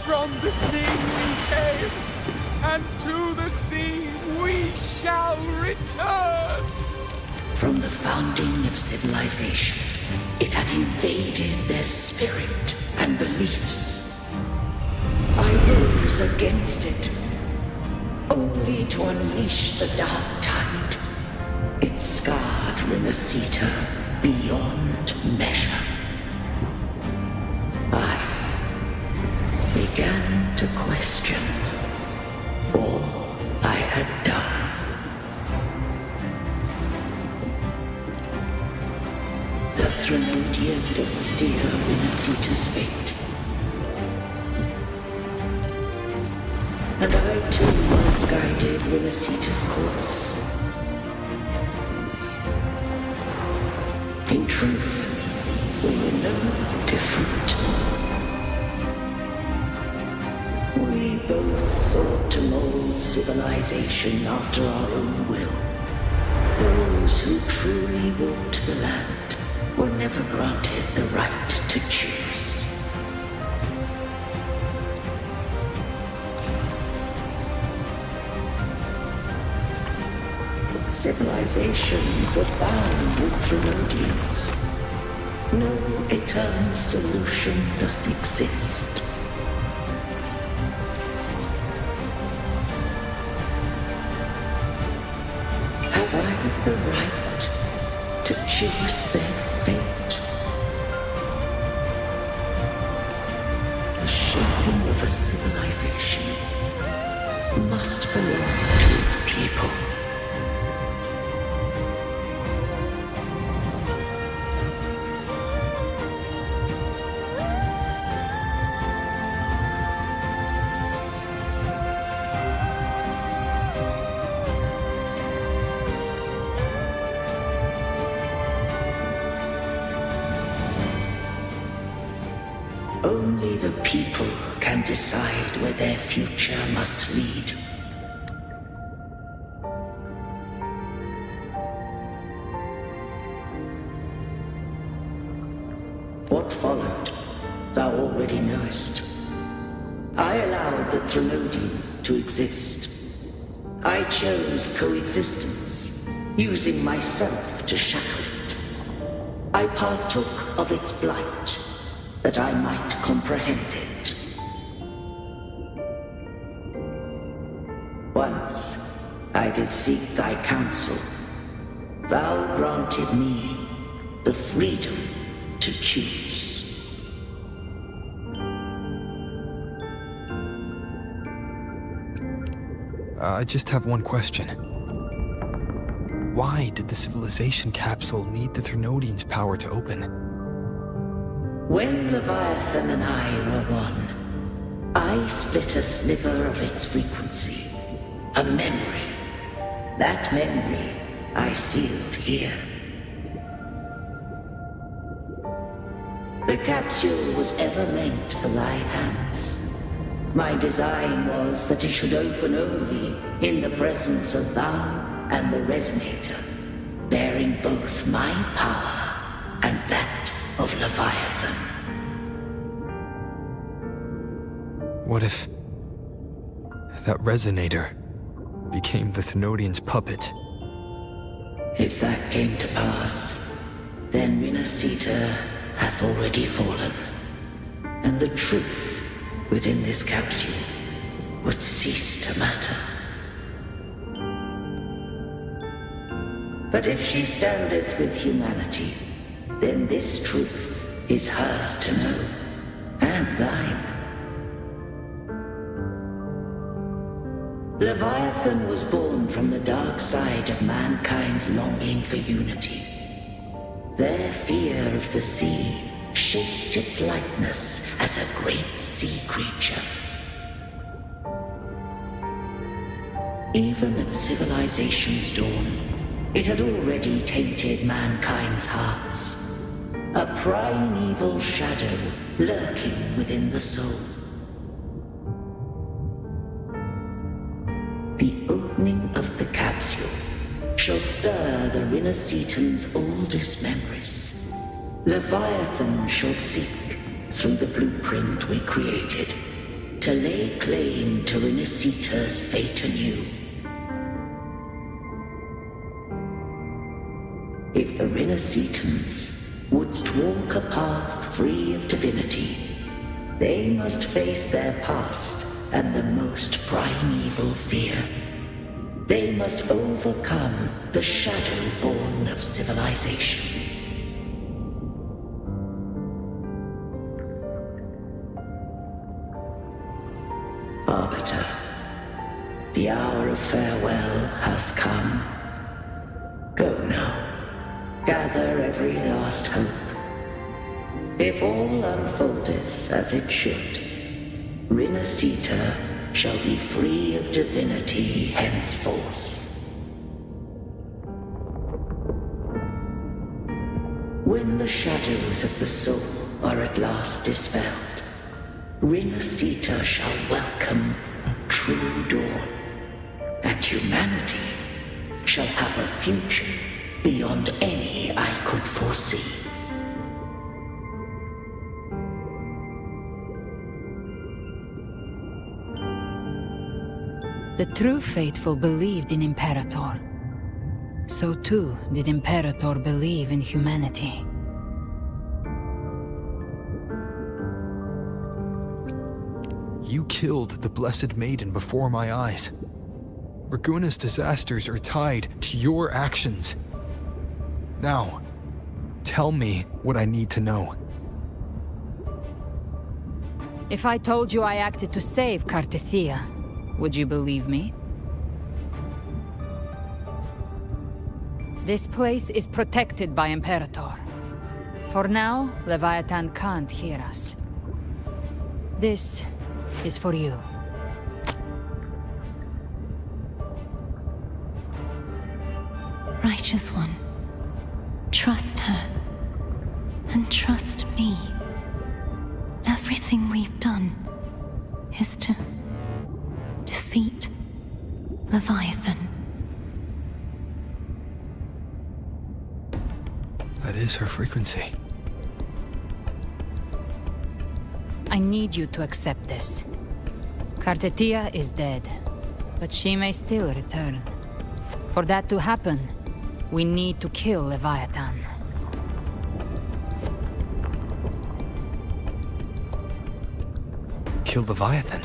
From the sea we came, and to the sea we shall return. From the founding of civilization, it had invaded their spirit and beliefs. rose against it, only to unleash the dark tide. It scarred Rinascita beyond measure. I began to question all I had done. The Threnodian did steer Rinascita's fate. And I too once guided Rinascita's course. In truth, we were no different. We both sought to mold civilization after our own will. Those who truly walked the land were never granted the right to choose. Civilizations abound with Threnodians. No eternal solution doth exist. Have I the right to choose their fate? The shaping of a civilization must belong to its people. Only the people can decide where their future must lead. What followed, thou already knowest. I allowed the Threnodian to exist. I chose coexistence, using myself to shackle it. I partook of its blight, that I might comprehend it. Once I did seek thy counsel. Thou granted me the freedom to choose. I just have one question. Why did the civilization capsule need the Threnodian's power to open? When Leviathan and I were one, I split a sliver of its frequency. A memory. That memory I sealed here. The capsule was ever meant for thy hands. My design was that it should open only in the presence of thou and the Resonator, bearing both my power and that of Leviathan. What if that Resonator became the Threnodian's puppet? If that came to pass, then Rinascita has already fallen, and the truth within this capsule would cease to matter. But if she standeth with humanity, then this truth is hers to know, and thine. Leviathan was born from the dark side of mankind's longing for unity. Their fear of the sea shaped its likeness as a great sea creature. Even at civilization's dawn, it had already tainted mankind's hearts. A primeval shadow lurking within the soul. The opening of the capsule shall stir the Rinascitan's oldest memories. Leviathan shall seek, through the blueprint we created, to lay claim to Rinascita's fate anew. If the Rinascitans wouldst walk a path free of divinity, they must face their past and the most primeval fear. They must overcome the shadow born of civilization. Arbiter, the hour of farewell hath come. Go now. Gather every last hope. If all unfoldeth as it should, Rinascita shall be free of divinity henceforth. When the shadows of the soul are at last dispelled, Rinascita shall welcome a true dawn, and humanity shall have a future beyond any I could foresee. The true faithful believed in Imperator. So too did Imperator believe in humanity. You killed the Blessed Maiden before my eyes. Raguna's disasters are tied to your actions. Now, tell me what I need to know. If I told you I acted to save Cartethia, would you believe me? This place is protected by Imperator. For now, Leviathan can't hear us. This is for you. Righteous One, trust her, and trust me. Everything we've done is to defeat Leviathan. That is her frequency. I need you to accept this. Cartethia is dead, but she may still return. For that to happen, we need to kill Leviathan. Kill Leviathan?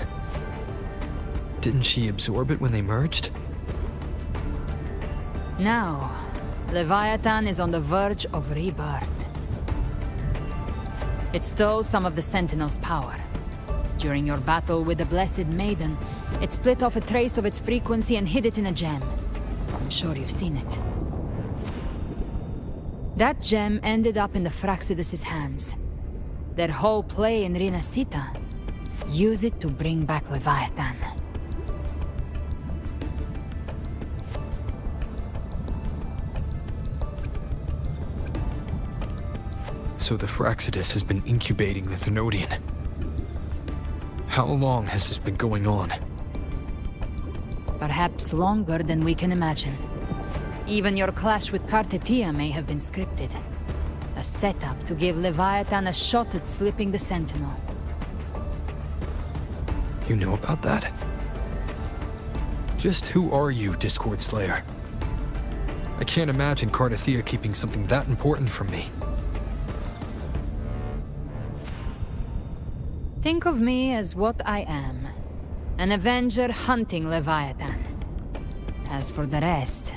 Didn't she absorb it when they merged? Now, Leviathan is on the verge of rebirth. It stole some of the Sentinel's power. During your battle with the Blessed Maiden, it split off a trace of its frequency and hid it in a gem. I'm sure you've seen it. That gem ended up in the Fraxidus' hands. Their whole play in Rinascita, use it to bring back Leviathan. So the Fraxidus has been incubating the Thenodian. How long has this been going on? Perhaps longer than we can imagine. Even your clash with Cartethia may have been scripted. A setup to give Leviathan a shot at slipping the Sentinel. You know about that? Just who are you, Discord Slayer? I can't imagine Cartethia keeping something that important from me. Think of me as what I am. An Avenger hunting Leviathan. As for the rest...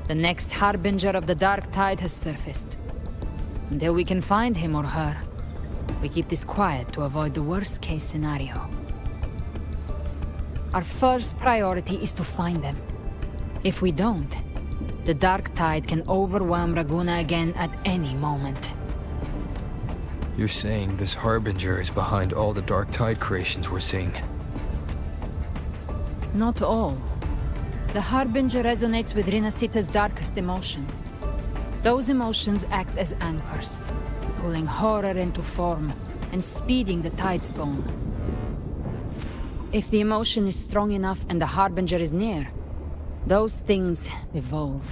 The next Harbinger of the Dark Tide has surfaced. Until we can find him or her, we keep this quiet to avoid the worst-case scenario. Our first priority is to find them. If we don't, the Dark Tide can overwhelm Raguna again at any moment. You're saying this Harbinger is behind all the Dark Tide creations we're seeing? Not all. The Harbinger resonates with Rinascita's darkest emotions. Those emotions act as anchors, pulling horror into form and speeding the Tidespawn. If the emotion is strong enough and the Harbinger is near, those things evolve.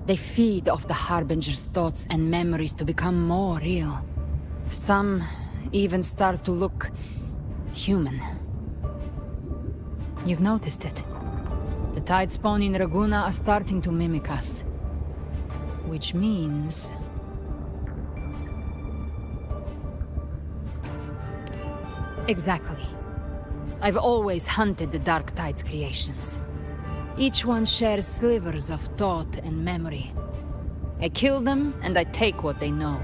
They feed off the Harbinger's thoughts and memories to become more real. Some even start to look human. You've noticed it. The Tidespawn in Raguna are starting to mimic us. Which means... Exactly. I've always hunted the Dark Tide's creations. Each one shares slivers of thought and memory. I kill them, and I take what they know.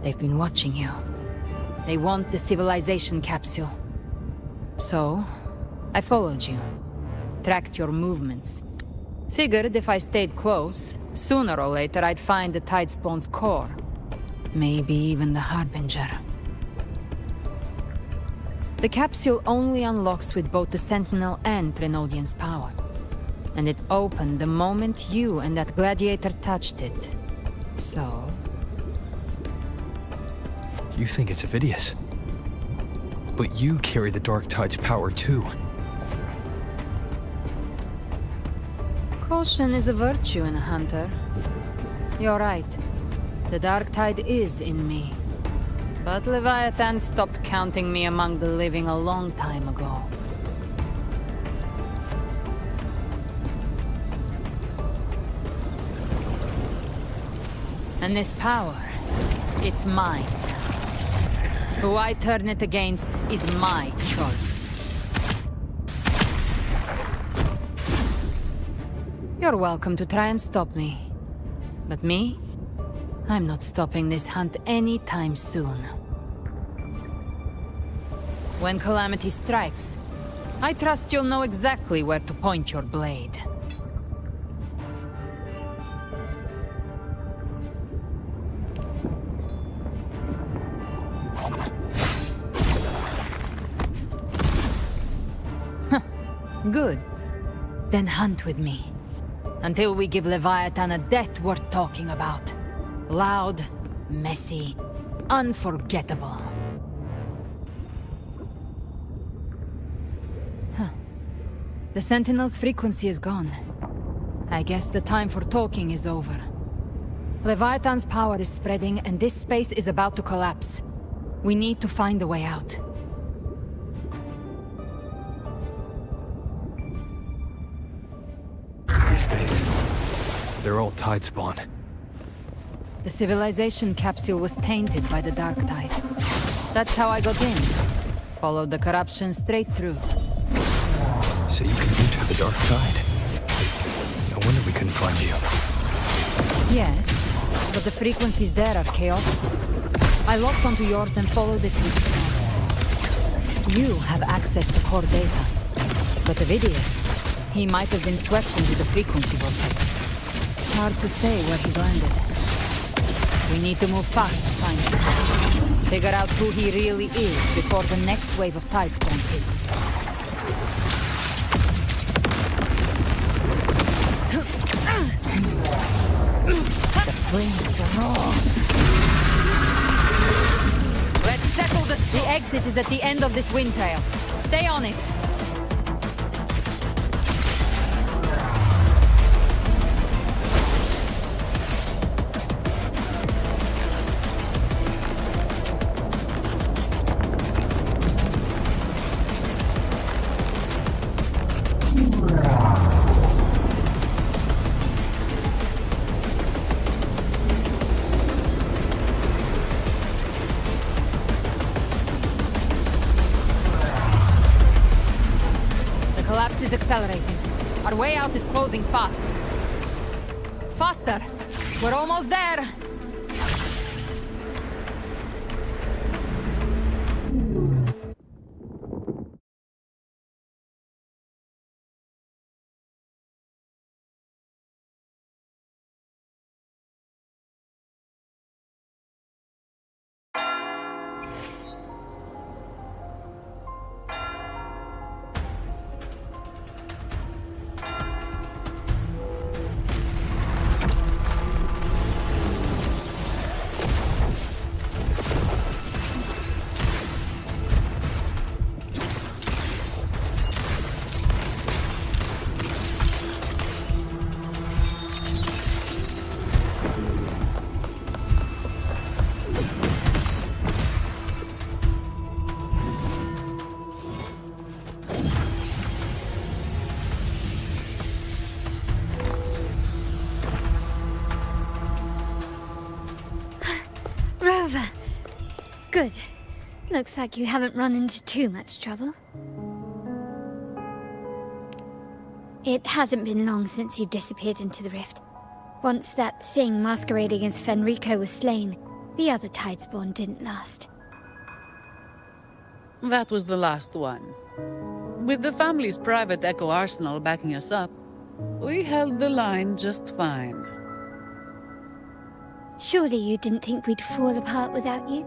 They've been watching you. They want the civilization capsule. So, I followed you. Tracked your movements. Figured if I stayed close, sooner or later I'd find the Tidespawn's core. Maybe even the Harbinger. The capsule only unlocks with both the Sentinel and Trinodian's power. And it opened the moment you and that gladiator touched it. So... You think it's Avidius. But you carry the Dark Tide's power too. Caution is a virtue in a hunter. You're right. The Dark Tide is in me. But Leviathan stopped counting me among the living a long time ago. And this power, it's mine. Who I turn it against is my choice. You're welcome to try and stop me. But me? I'm not stopping this hunt anytime soon. When calamity strikes, I trust you'll know exactly where to point your blade. Good. Then hunt with me. Until we give Leviathan a death worth talking about. Loud, messy, unforgettable. The Sentinel's frequency is gone. I guess the time for talking is over. Leviathan's power is spreading, and this space is about to collapse. We need to find a way out. These things, they're all Tidespawn. The civilization capsule was tainted by the Dark Tide. That's how I got in. Followed the corruption straight through. So you can enter the Dark Tide? No wonder we couldn't find you. Yes, but the frequencies there are chaotic. I locked onto yours and followed it through the storm. You have access to core data. But Avidius, he might have been swept into the frequency vortex. Hard to say where he's landed. We need to move fast to find him. Figure out who he really is before the next wave of Tidespawn hits. The flames are raw. Let's settle this. The exit is at the end of this wind trail. Stay on it. Is accelerating. Our way out is closing fast. Faster! We're almost there! Good. Looks like you haven't run into too much trouble. It hasn't been long since you disappeared into the rift. Once that thing masquerading as Fenrico was slain, the other Tidespawn didn't last. That was the last one. With the family's private Echo arsenal backing us up, we held the line just fine. Surely you didn't think we'd fall apart without you?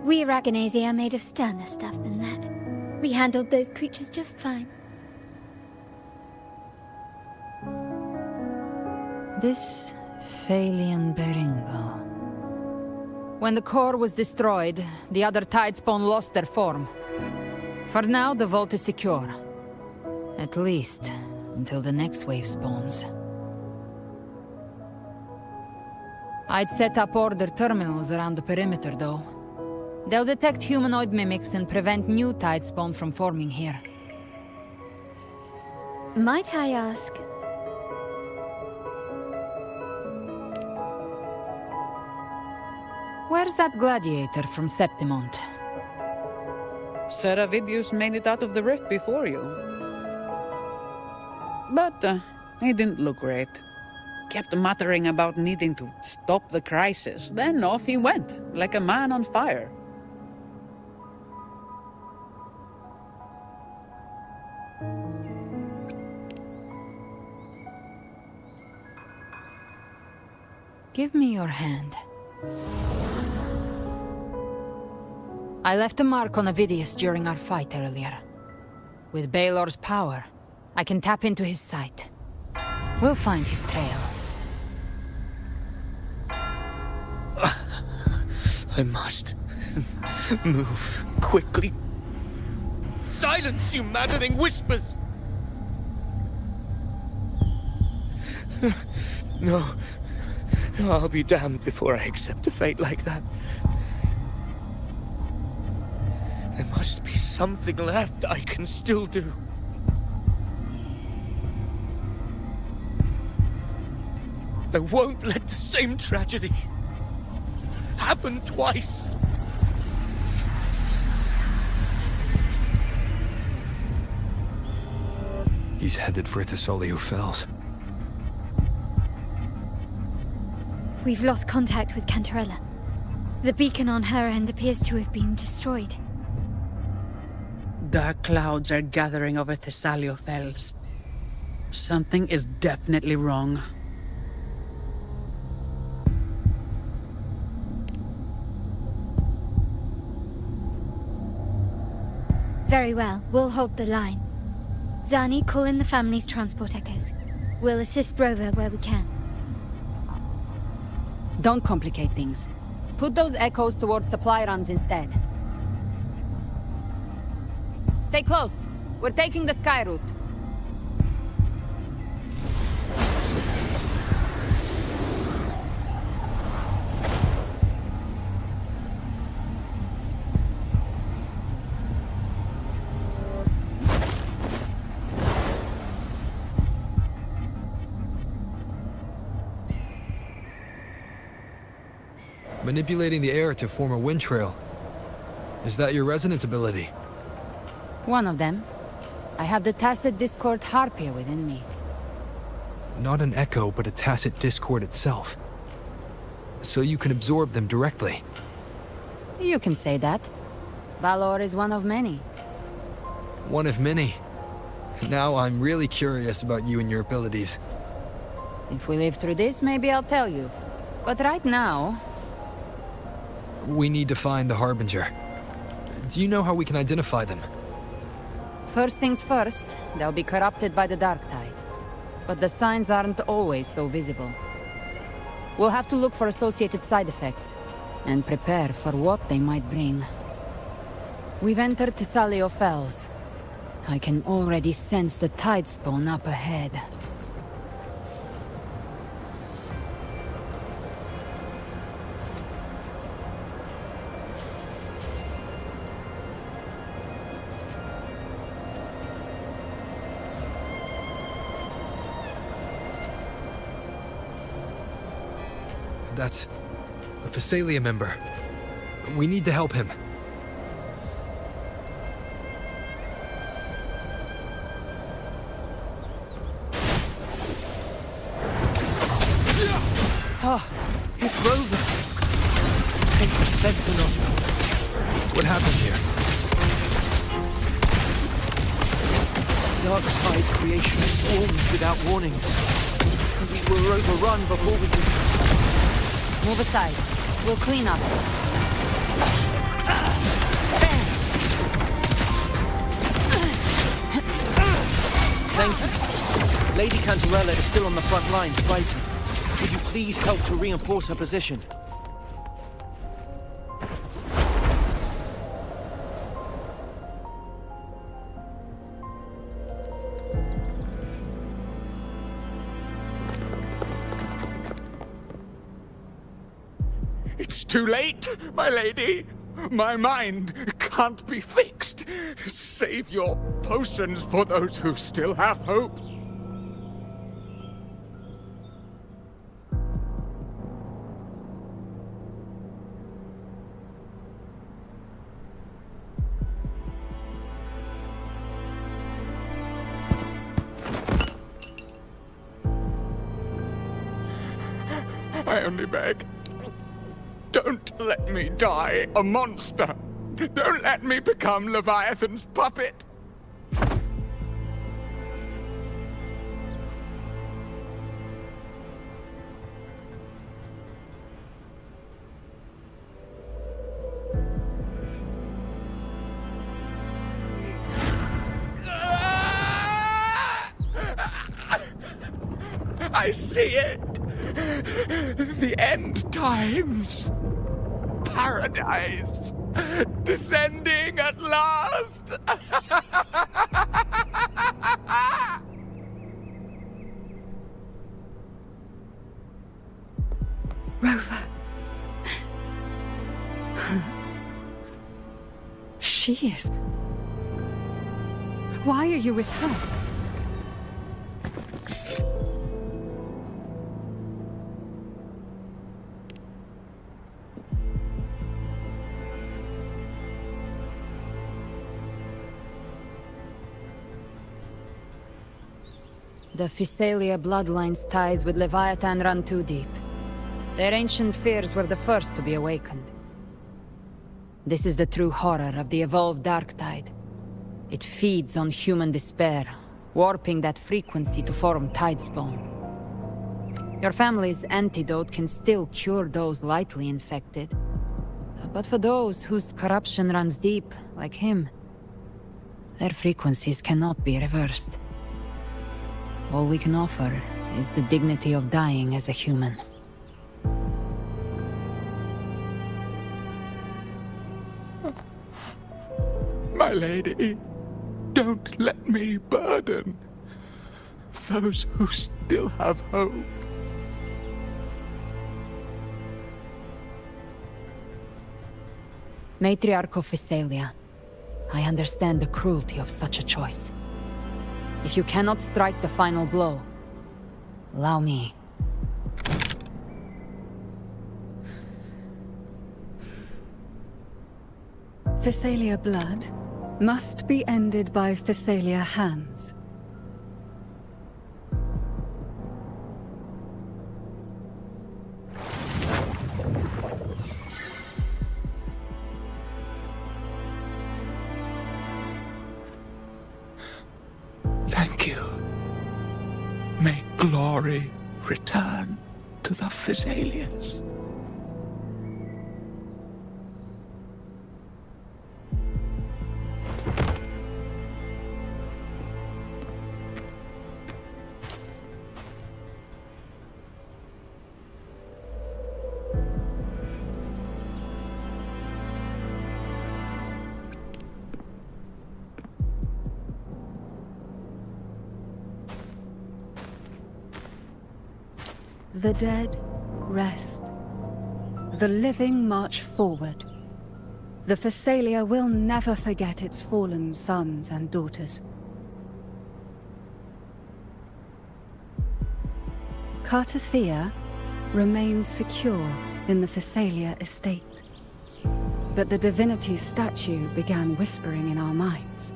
We Aragonese are made of sterner stuff than that. We handled those creatures just fine. This Phalian Beringal. When the core was destroyed, the other Tidespawn lost their form. For now, the vault is secure. At least, until the next wave spawns. I'd set up order terminals around the perimeter, though. They'll detect humanoid mimics and prevent new Tidespawn from forming here. Might I ask... Where's that gladiator from Septimont? Seravidius made it out of the rift before you. But he didn't look great. Kept muttering about needing to stop the crisis, then off he went, like a man on fire. Give me your hand. I left a mark on Avidius during our fight earlier. With Baelor's power, I can tap into his sight. We'll find his trail. I must move quickly. Silence, you maddening whispers! No. I'll be damned before I accept a fate like that. There must be something left I can still do. I won't let the same tragedy happen twice. He's headed for Thessalio Fells. We've lost contact with Cantarella. The beacon on her end appears to have been destroyed. Dark clouds are gathering over Thessalio Fells. Something is definitely wrong. Very well, we'll hold the line. Zani, call in the family's transport echoes. We'll assist Rover where we can. Don't complicate things. Put those echoes towards supply runs instead. Stay close. We're taking the sky route. Manipulating the air to form a wind trail. Is that your resonance ability? One of them. I have the Tacit Discord Harpia within me. Not an echo, but a tacit discord itself. So you can absorb them directly. You can say that. Valor is one of many. One of many. Now I'm really curious about you and your abilities. If we live through this, maybe I'll tell you. But right now... We need to find the Harbinger. Do you know how we can identify them? First things first, they'll be corrupted by the Dark Tide. But the signs aren't always so visible. We'll have to look for associated side effects, and prepare for what they might bring. We've entered Thessalio Fells. I can already sense the Tidespawn up ahead. That's a Thessalia member. We need to help him. Ah, it's Rover. Take the Sentinel. What happened here? Dark Tide creation swarmed without warning. We were overrun before we could... Move aside. We'll clean up. Thank you. Lady Cantarella is still on the front lines, fighting. Would you please help to reinforce her position? It's too late, my lady. My mind can't be fixed. Save your potions for those who still have hope. I only beg. Don't let me die a monster. Don't let me become Leviathan's puppet. I see it. The end times. Paradise. Descending at last. Rover. She is. Why are you with her? The Physalia bloodline's ties with Leviathan run too deep. Their ancient fears were the first to be awakened. This is the true horror of the evolved Dark Tide. It feeds on human despair, warping that frequency to form Tidespawn. Your family's antidote can still cure those lightly infected. But for those whose corruption runs deep, like him, their frequencies cannot be reversed. All we can offer is the dignity of dying as a human. My lady, don't let me burden those who still have hope. Matriarch of Physalia, I understand the cruelty of such a choice. If you cannot strike the final blow, allow me. Physalia blood must be ended by Physalia hands. Thank you. May glory return to the Physalians. The dead rest. The living march forward. The Physalia will never forget its fallen sons and daughters. Cartathea remains secure in the Physalia estate. but the divinity's statue began whispering in our minds.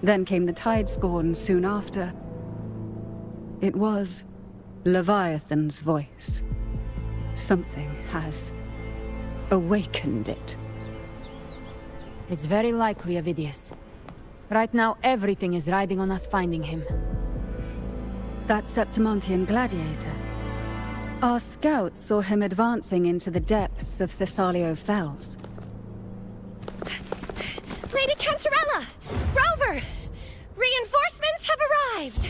Then came the Tidespawn soon after. It was Leviathan's voice. Something has awakened it. It's very likely, Avidius. Right now, everything is riding on us finding him. That Septimontian gladiator. Our scouts saw him advancing into the depths of Thessalio Fells. Lady Cantarella! Rover! Reinforcements have arrived!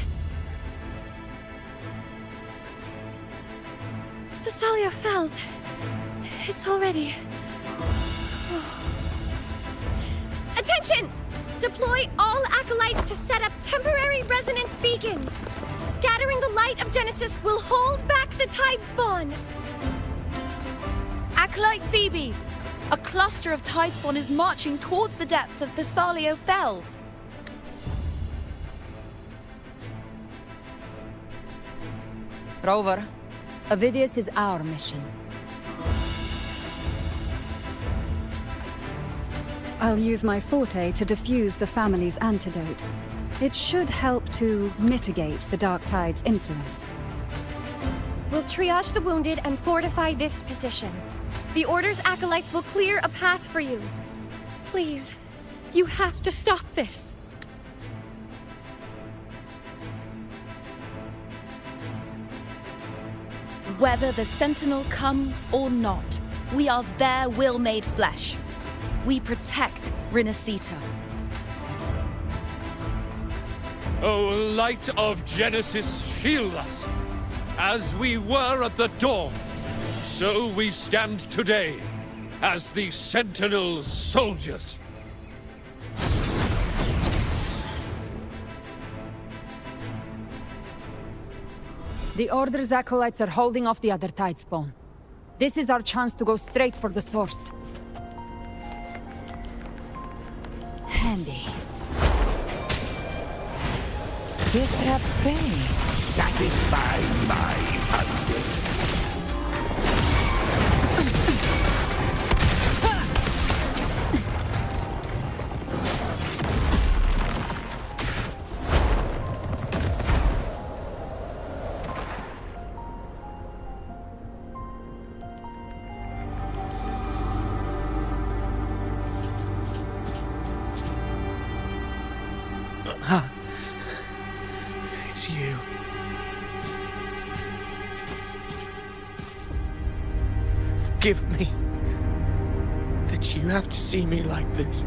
Thessalio Fells. It's already... Attention! Deploy all acolytes to set up temporary resonance beacons. Scattering the light of Genesis will hold back the Tidespawn. Acolyte Phoebe! A cluster of Tidespawn is marching towards the depths of Thessalio Fells. Rover, Avidius is our mission. I'll use my forte to defuse the family's antidote. It should help to mitigate the Dark Tide's influence. We'll triage the wounded and fortify this position. The Order's acolytes will clear a path for you. Please, you have to stop this. Whether the Sentinel comes or not, we are their will made flesh. We protect Rinascita. O light of Genesis, shield us! As we were at the dawn, so we stand today, as the Sentinel's soldiers. The Order's acolytes are holding off the other Tidespawn. This is our chance to go straight for the source. Handy. Satisfy my hunger. It's you. Forgive me that you have to see me like this.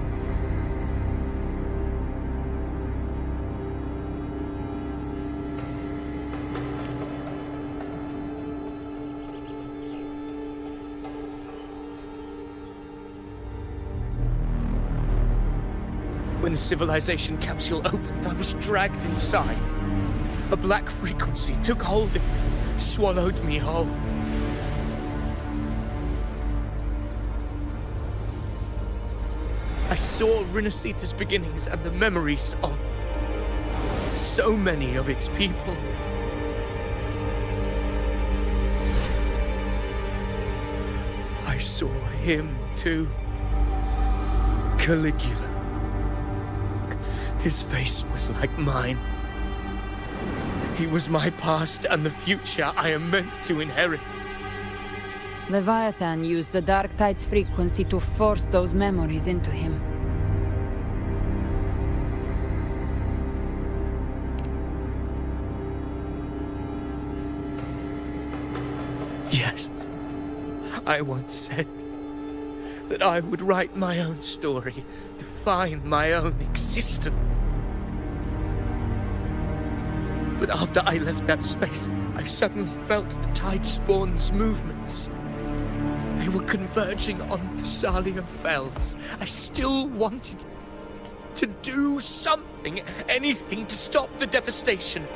When the civilization capsule opened, I was dragged inside. A black frequency took hold of me, swallowed me whole. I saw Rinascita's beginnings and the memories of so many of its people. I saw him too. Caligula. His face was like mine. He was my past and the future I am meant to inherit. Leviathan used the Dark Tide's frequency to force those memories into him. Yes, I once said that I would write my own story, define my own existence. But after I left that space, I suddenly felt the Tidespawn's movements. They were converging on Thessalio Fells. I still wanted to do something, anything to stop the devastation.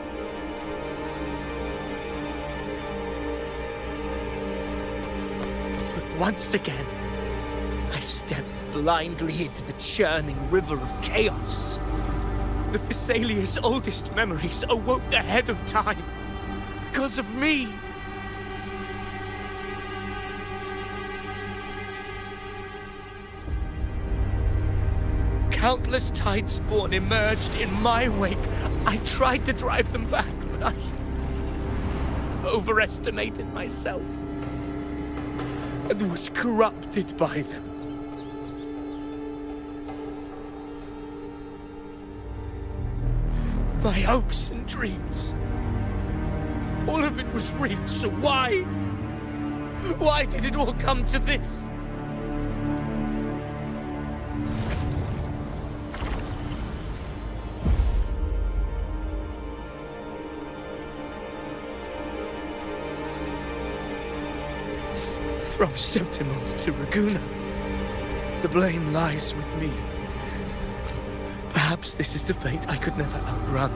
But once again, I stepped blindly into the churning river of chaos. The Thessalia's oldest memories awoke ahead of time. Because of me. countless Tidespawn emerged in my wake. I tried to drive them back, but I overestimated myself and was corrupted by them. My hopes and dreams, all of it was real, so why? Why did it all come to this? From Septimund to Raguna, the blame lies with me. Perhaps this is the fate I could never outrun.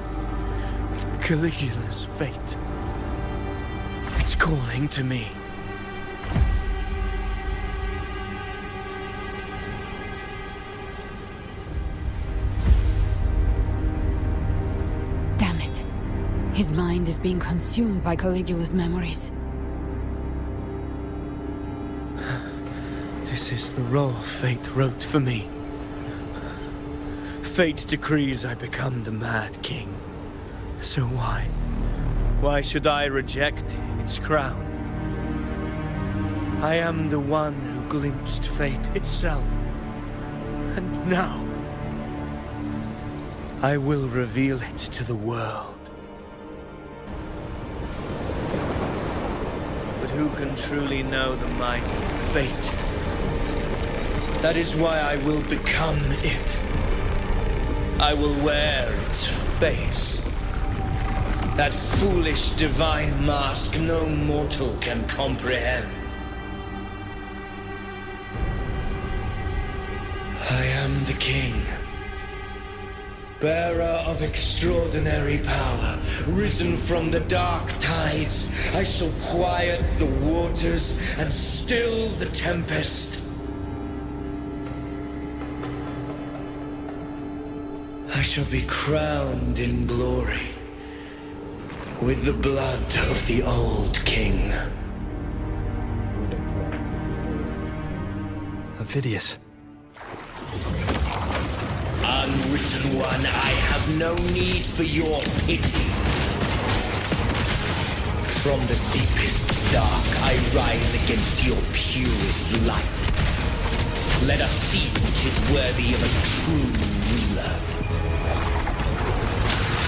Caligula's fate. It's calling to me. Damn it. His mind is being consumed by Caligula's memories. This is the role fate wrote for me. Fate decrees I become the Mad King. So why? Why should I reject its crown? I am the one who glimpsed fate itself. And now, I will reveal it to the world. But who can truly know the might of fate? That is why I will become it. I will wear its face. That foolish divine mask no mortal can comprehend. I am the king, bearer of extraordinary power, risen from the dark tides. I shall quiet the waters and still the tempest. I shall be crowned in glory with the blood of the old king. Avidius. Unwritten one, I have no need for your pity. From the deepest dark, I rise against your purest light. Let us see which is worthy of a true ruler.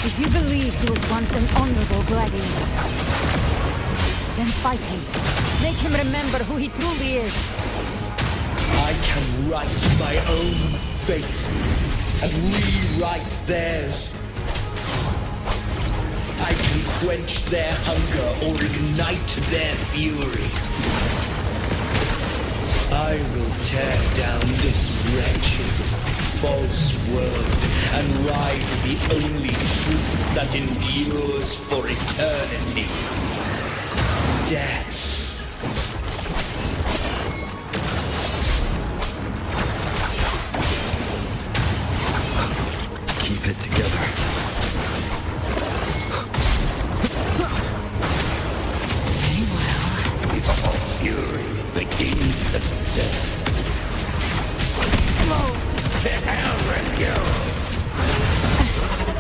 If you believe he was once an honorable gladiator, then fight him. Make him remember who he truly is. I can write my own fate and rewrite theirs. I can quench their hunger or ignite their fury. I will tear down this wretched, false world and ride the only truth that endures for eternity. Death. Keep it together. Your fury begins to stir. To hell with you!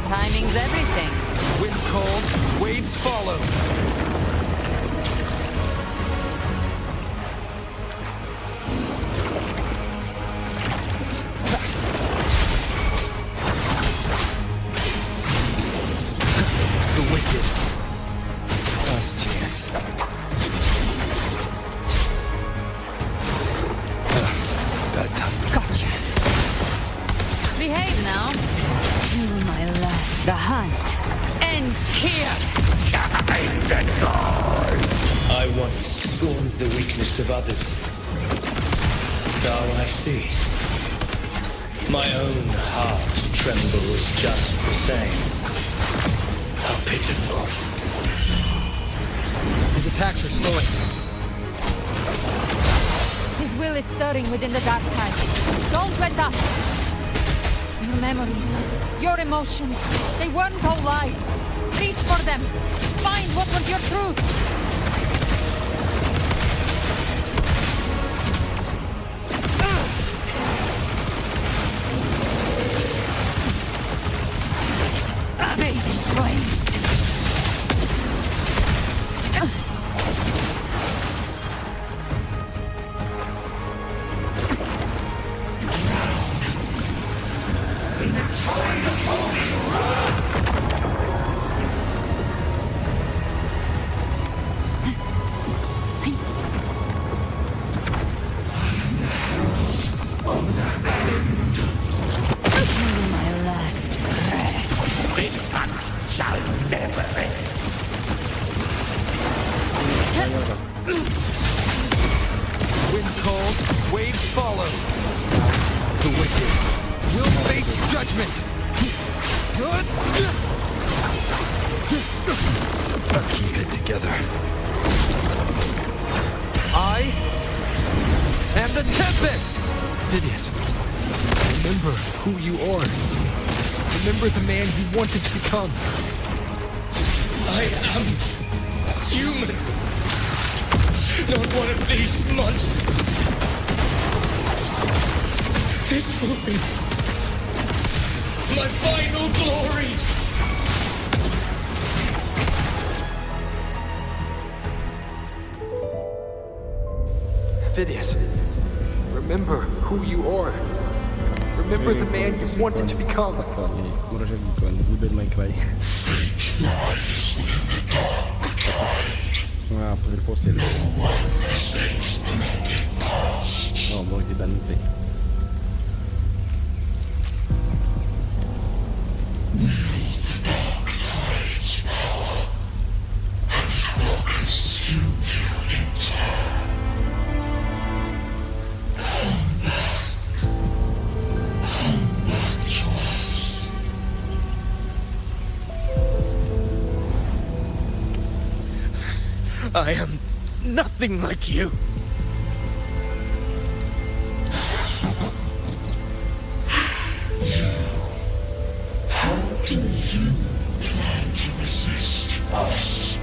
Timing's everything. Wind cold, waves follow. The wicked. Last chance. Bad time. Gotcha. Behave now. Till my last. The hunt ends here. Time to die! I once scorned the weakness of others. Now I see. My own heart trembles just the same. How pitiful. His attacks are slowing. His will is stirring within the dark tide. Don't let up. Your memories, your emotions, they weren't all lies. Reach for them. Find what was your truth. Wind calls, waves follow. The wicked will face judgment. Keep it together. I am the Tempest! Phidias, remember who you are. Remember the man you wanted to become. I am human. Not one of these monsters. This will be my final glory. Phidias, remember who you are. Remember the man you wanted to become. I am nothing like you. How do you plan to resist us?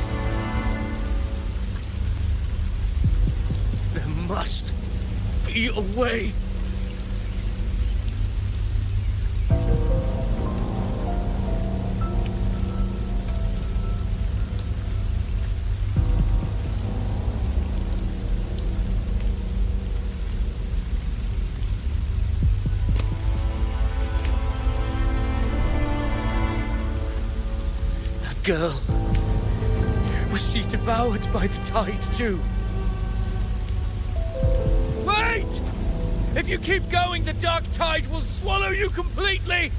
There must be a way. Girl, was she devoured by the tide too? Wait! If you keep going, the dark tide will swallow you completely!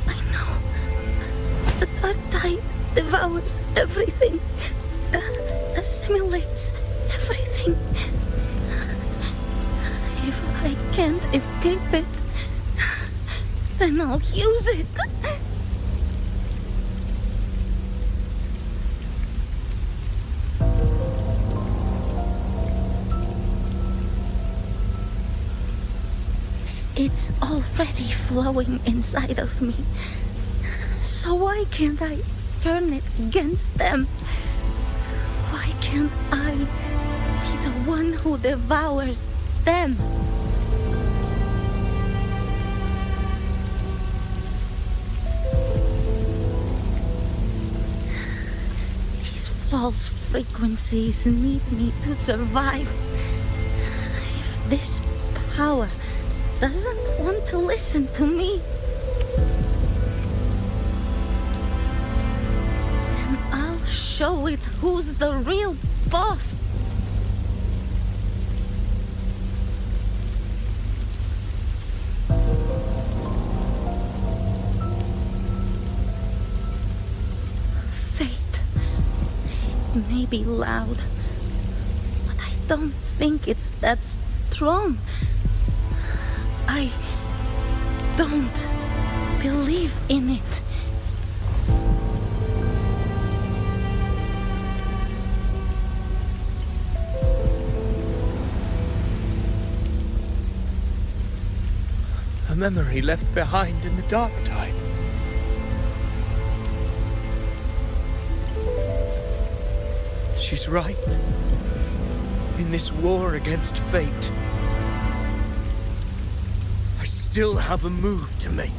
I know. The dark tide devours everything. Assimilates everything. If I can't escape it, then I'll use it. It's already flowing inside of me. So why can't I turn it against them? Why can't I be the one who devours them? These false frequencies need me to survive. If this power doesn't want to listen to me, then I'll show it who's the real boss. Fate may be loud, but I don't think it's that strong. I don't believe in it. A memory left behind in the dark tide. She's right. In this war against fate, I still have a move to make.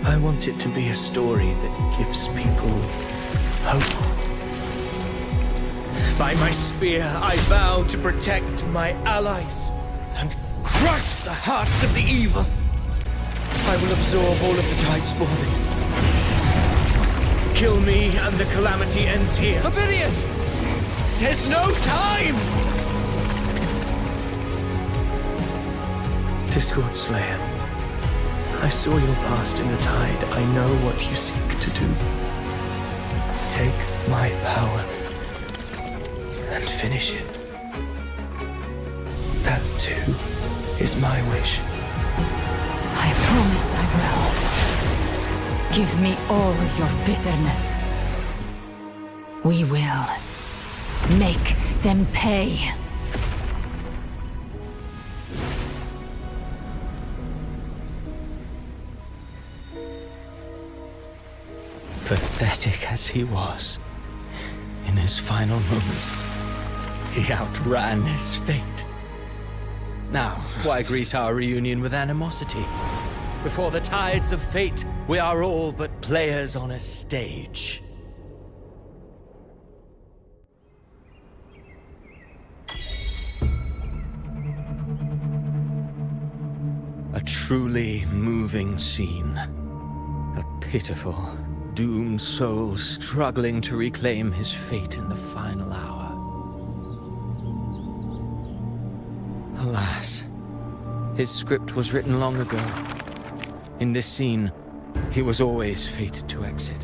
I want it to be a story that gives people hope. By my spear, I vow to protect my allies and crush the hearts of the evil. I will absorb all of the tide's spawning. Kill me and the calamity ends here. Phidias! There's no time! Discord Slayer, I saw your past in the tide. I know what you seek to do. Take my power and finish it. That too is my wish. I promise I will. Give me all your bitterness. We will make them pay. Pathetic as he was, in his final moments, he outran his fate. Now, why greet our reunion with animosity? Before the tides of fate, we are all but players on a stage. A truly moving scene. A pitiful, doomed soul struggling to reclaim his fate in the final hour. Alas, his script was written long ago. In this scene, he was always fated to exit.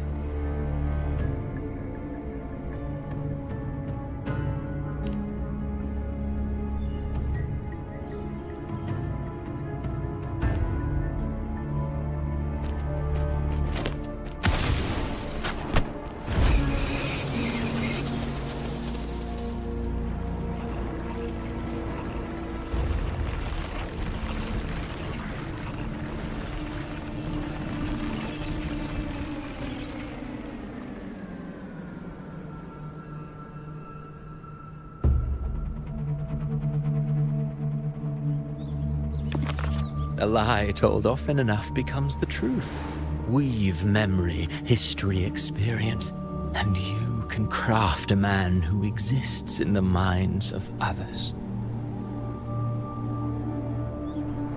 A lie told often enough becomes the truth. Weave memory, history, experience, and you can craft a man who exists in the minds of others.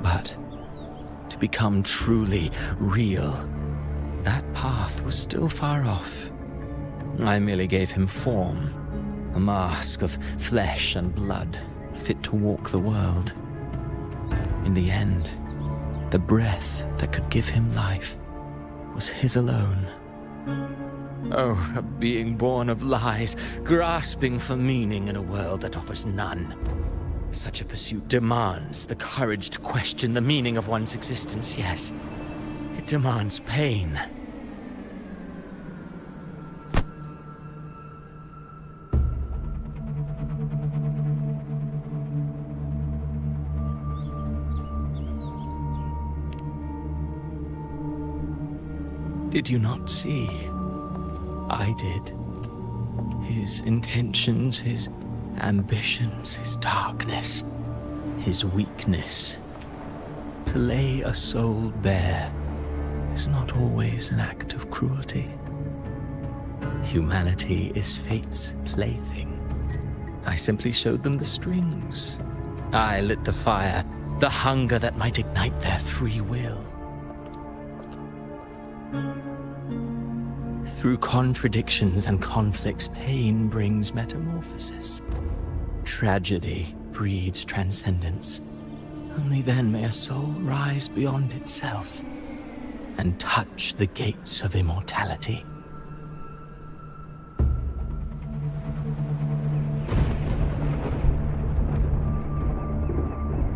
But to become truly real, that path was still far off. I merely gave him form, a mask of flesh and blood, fit to walk the world. In the end, the breath that could give him life was his alone. Oh, a being born of lies, grasping for meaning in a world that offers none. Such a pursuit demands the courage to question the meaning of one's existence, yes. It demands pain. Did you not see? I did. His intentions, his ambitions, his darkness, his weakness. To lay a soul bare is not always an act of cruelty. Humanity is fate's plaything. I simply showed them the strings. I lit the fire, the hunger that might ignite their free will. Through contradictions and conflicts, pain brings metamorphosis. Tragedy breeds transcendence. Only then may a soul rise beyond itself and touch the gates of immortality.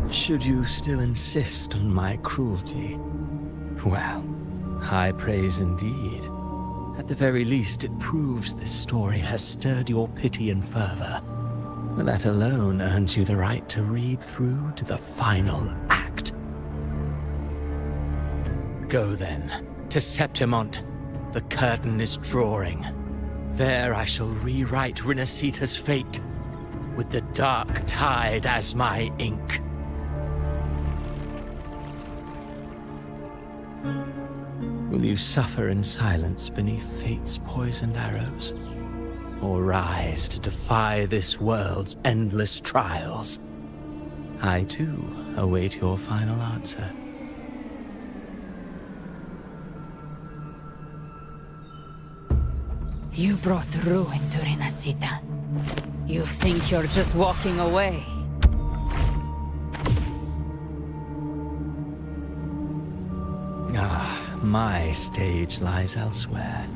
Should you still insist on my cruelty? Well, high praise indeed. At the very least, it proves this story has stirred your pity and fervor. That alone earns you the right to read through to the final act. Go then, to Septimont. The curtain is drawing. There I shall rewrite Rinascita's fate, with the dark tide as my ink. Will you suffer in silence beneath fate's poisoned arrows? Or rise to defy this world's endless trials? I, too, await your final answer. You brought ruin to Rinascita. You think you're just walking away? My stage lies elsewhere.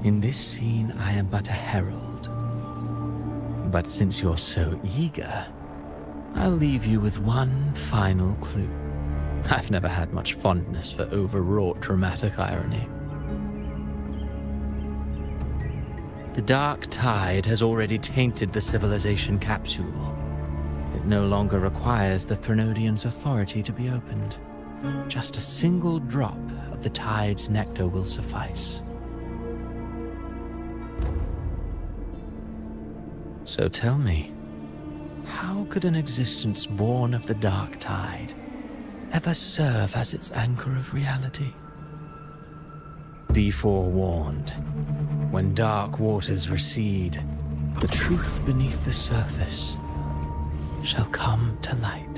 In this scene, I am but a herald. But since you're so eager, I'll leave you with one final clue. I've never had much fondness for overwrought dramatic irony. The dark tide has already tainted the civilization capsule. It no longer requires the Threnodians' authority to be opened. Just a single drop of the tide's nectar will suffice. So tell me, how could an existence born of the dark tide ever serve as its anchor of reality? Be forewarned. When dark waters recede, the truth beneath the surface shall come to light.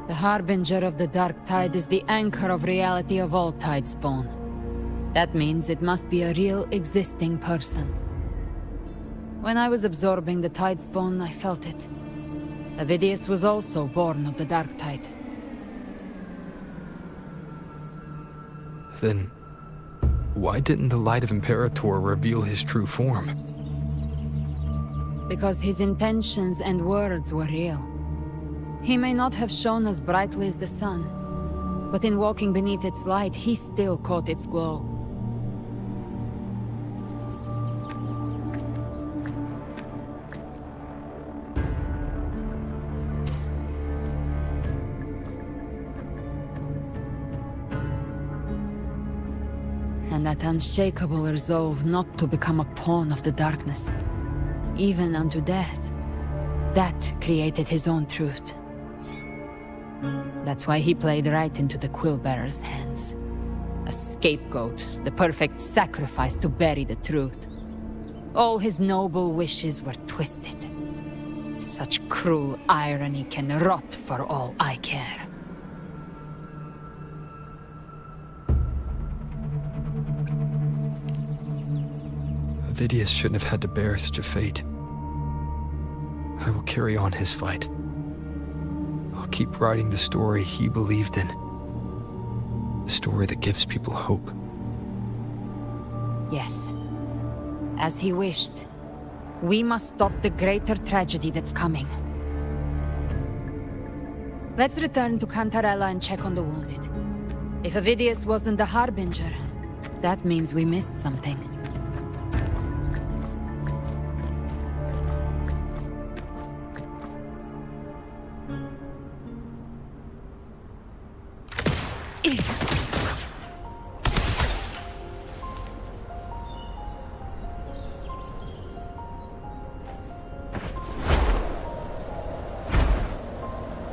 The Harbinger of the Dark Tide is the anchor of reality of all Tidespawn. That means it must be a real existing person. When I was absorbing the Tidespawn, I felt it. Avidius was also born of the Dark Tide. Then, why didn't the Light of Imperator reveal his true form? Because his intentions and words were real. He may not have shone as brightly as the sun, but in walking beneath its light, he still caught its glow. And that unshakable resolve not to become a pawn of the darkness, even unto death, that created his own truth. That's why he played right into the Quill-Bearer's hands. A scapegoat, the perfect sacrifice to bury the truth. All his noble wishes were twisted. Such cruel irony can rot for all I care. Avidius shouldn't have had to bear such a fate. I will carry on his fight. I'll keep writing the story he believed in. The story that gives people hope. Yes. As he wished. We must stop the greater tragedy that's coming. Let's return to Cantarella and check on the wounded. If Avidius wasn't the Harbinger, that means we missed something.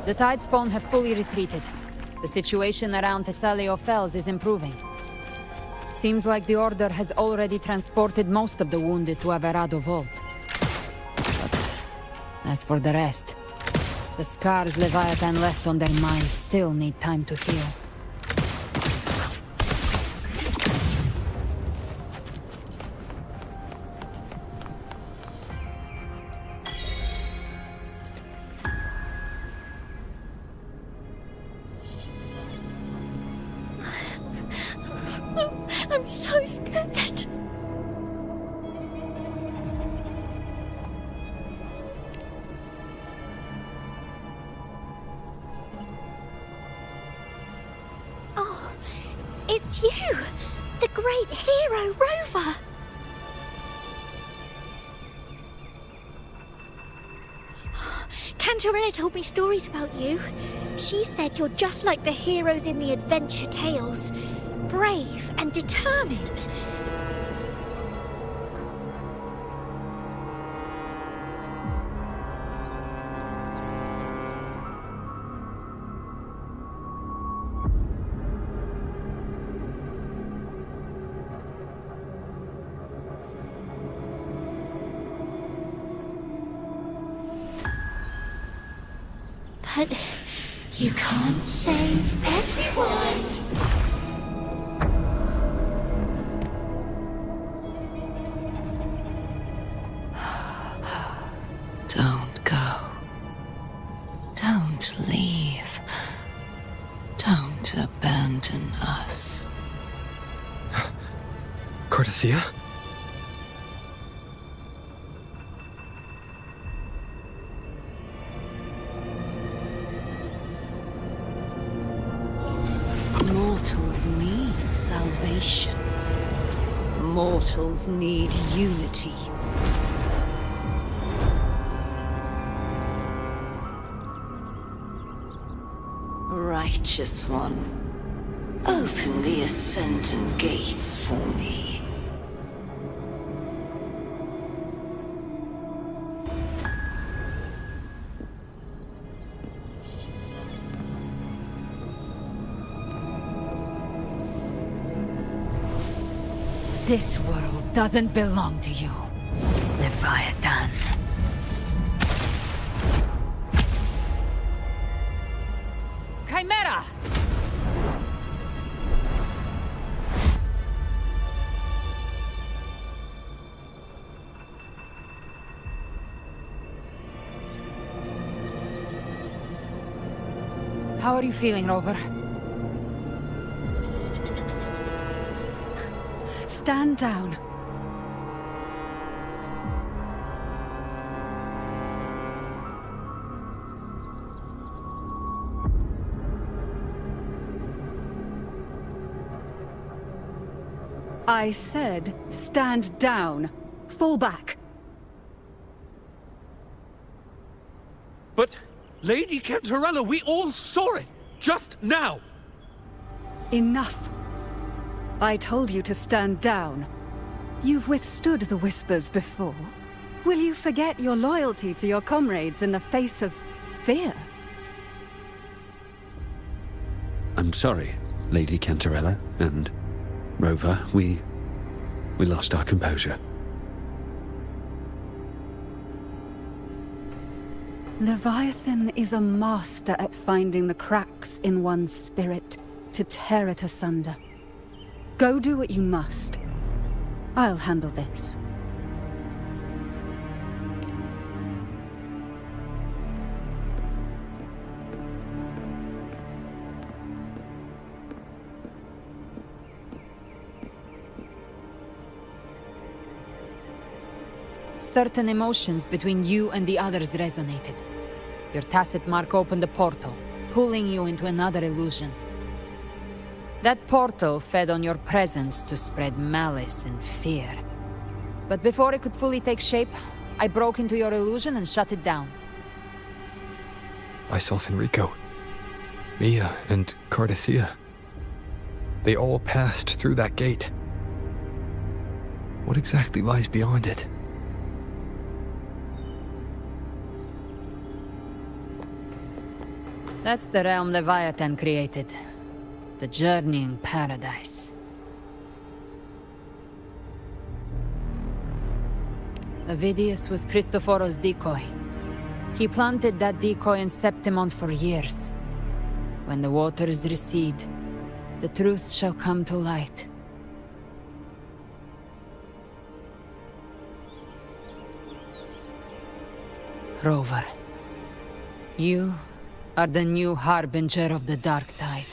The Tidespawn have fully retreated. The situation around Thessalio Fells is improving. Seems like the Order has already transported most of the wounded to Averado Vault. But as for the rest, the scars Leviathan left on their minds still need time to heal. I'm so scared. Oh, it's you! The great hero, Rover! Cantarella told me stories about you. She said you're just like the heroes in the adventure tales. Brave and determined. But you can't save everyone. Don't go. Don't leave. Don't abandon us. Cardathia? Mortals need salvation. Mortals need unity. Righteous One, open the Ascendant Gates for me. This world doesn't belong to you, Leviathan. Chimera! How are you feeling, Rover? Stand down. I said, stand down. Fall back. But, Lady Cantarella, we all saw it! Just now! Enough. I told you to stand down. You've withstood the whispers before. Will you forget your loyalty to your comrades in the face of fear? I'm sorry, Lady Cantarella and Rover. We lost our composure. Leviathan is a master at finding the cracks in one's spirit to tear it asunder. Go do what you must. I'll handle this. Certain emotions between you and the others resonated. Your tacit mark opened a portal, pulling you into another illusion. That portal fed on your presence to spread malice and fear. But before it could fully take shape, I broke into your illusion and shut it down. Myself and Rico, Mia and Cardathia. They all passed through that gate. What exactly lies beyond it? That's the realm Leviathan created. The journeying paradise. Avidius was Cristoforo's decoy. He planted that decoy in Septimon for years. When the waters recede, the truth shall come to light. Rover, you are the new harbinger of the Dark Tide.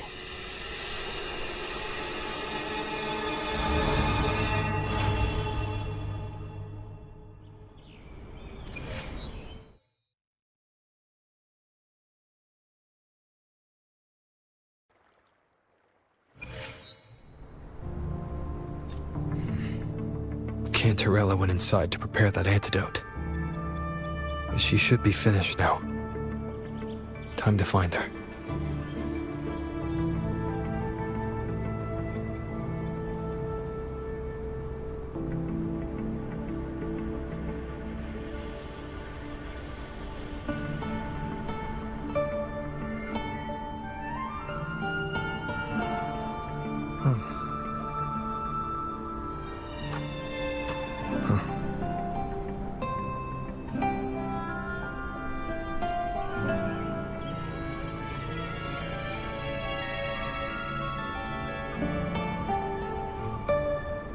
Cantarella went inside to prepare that antidote. She should be finished now. Time to find her.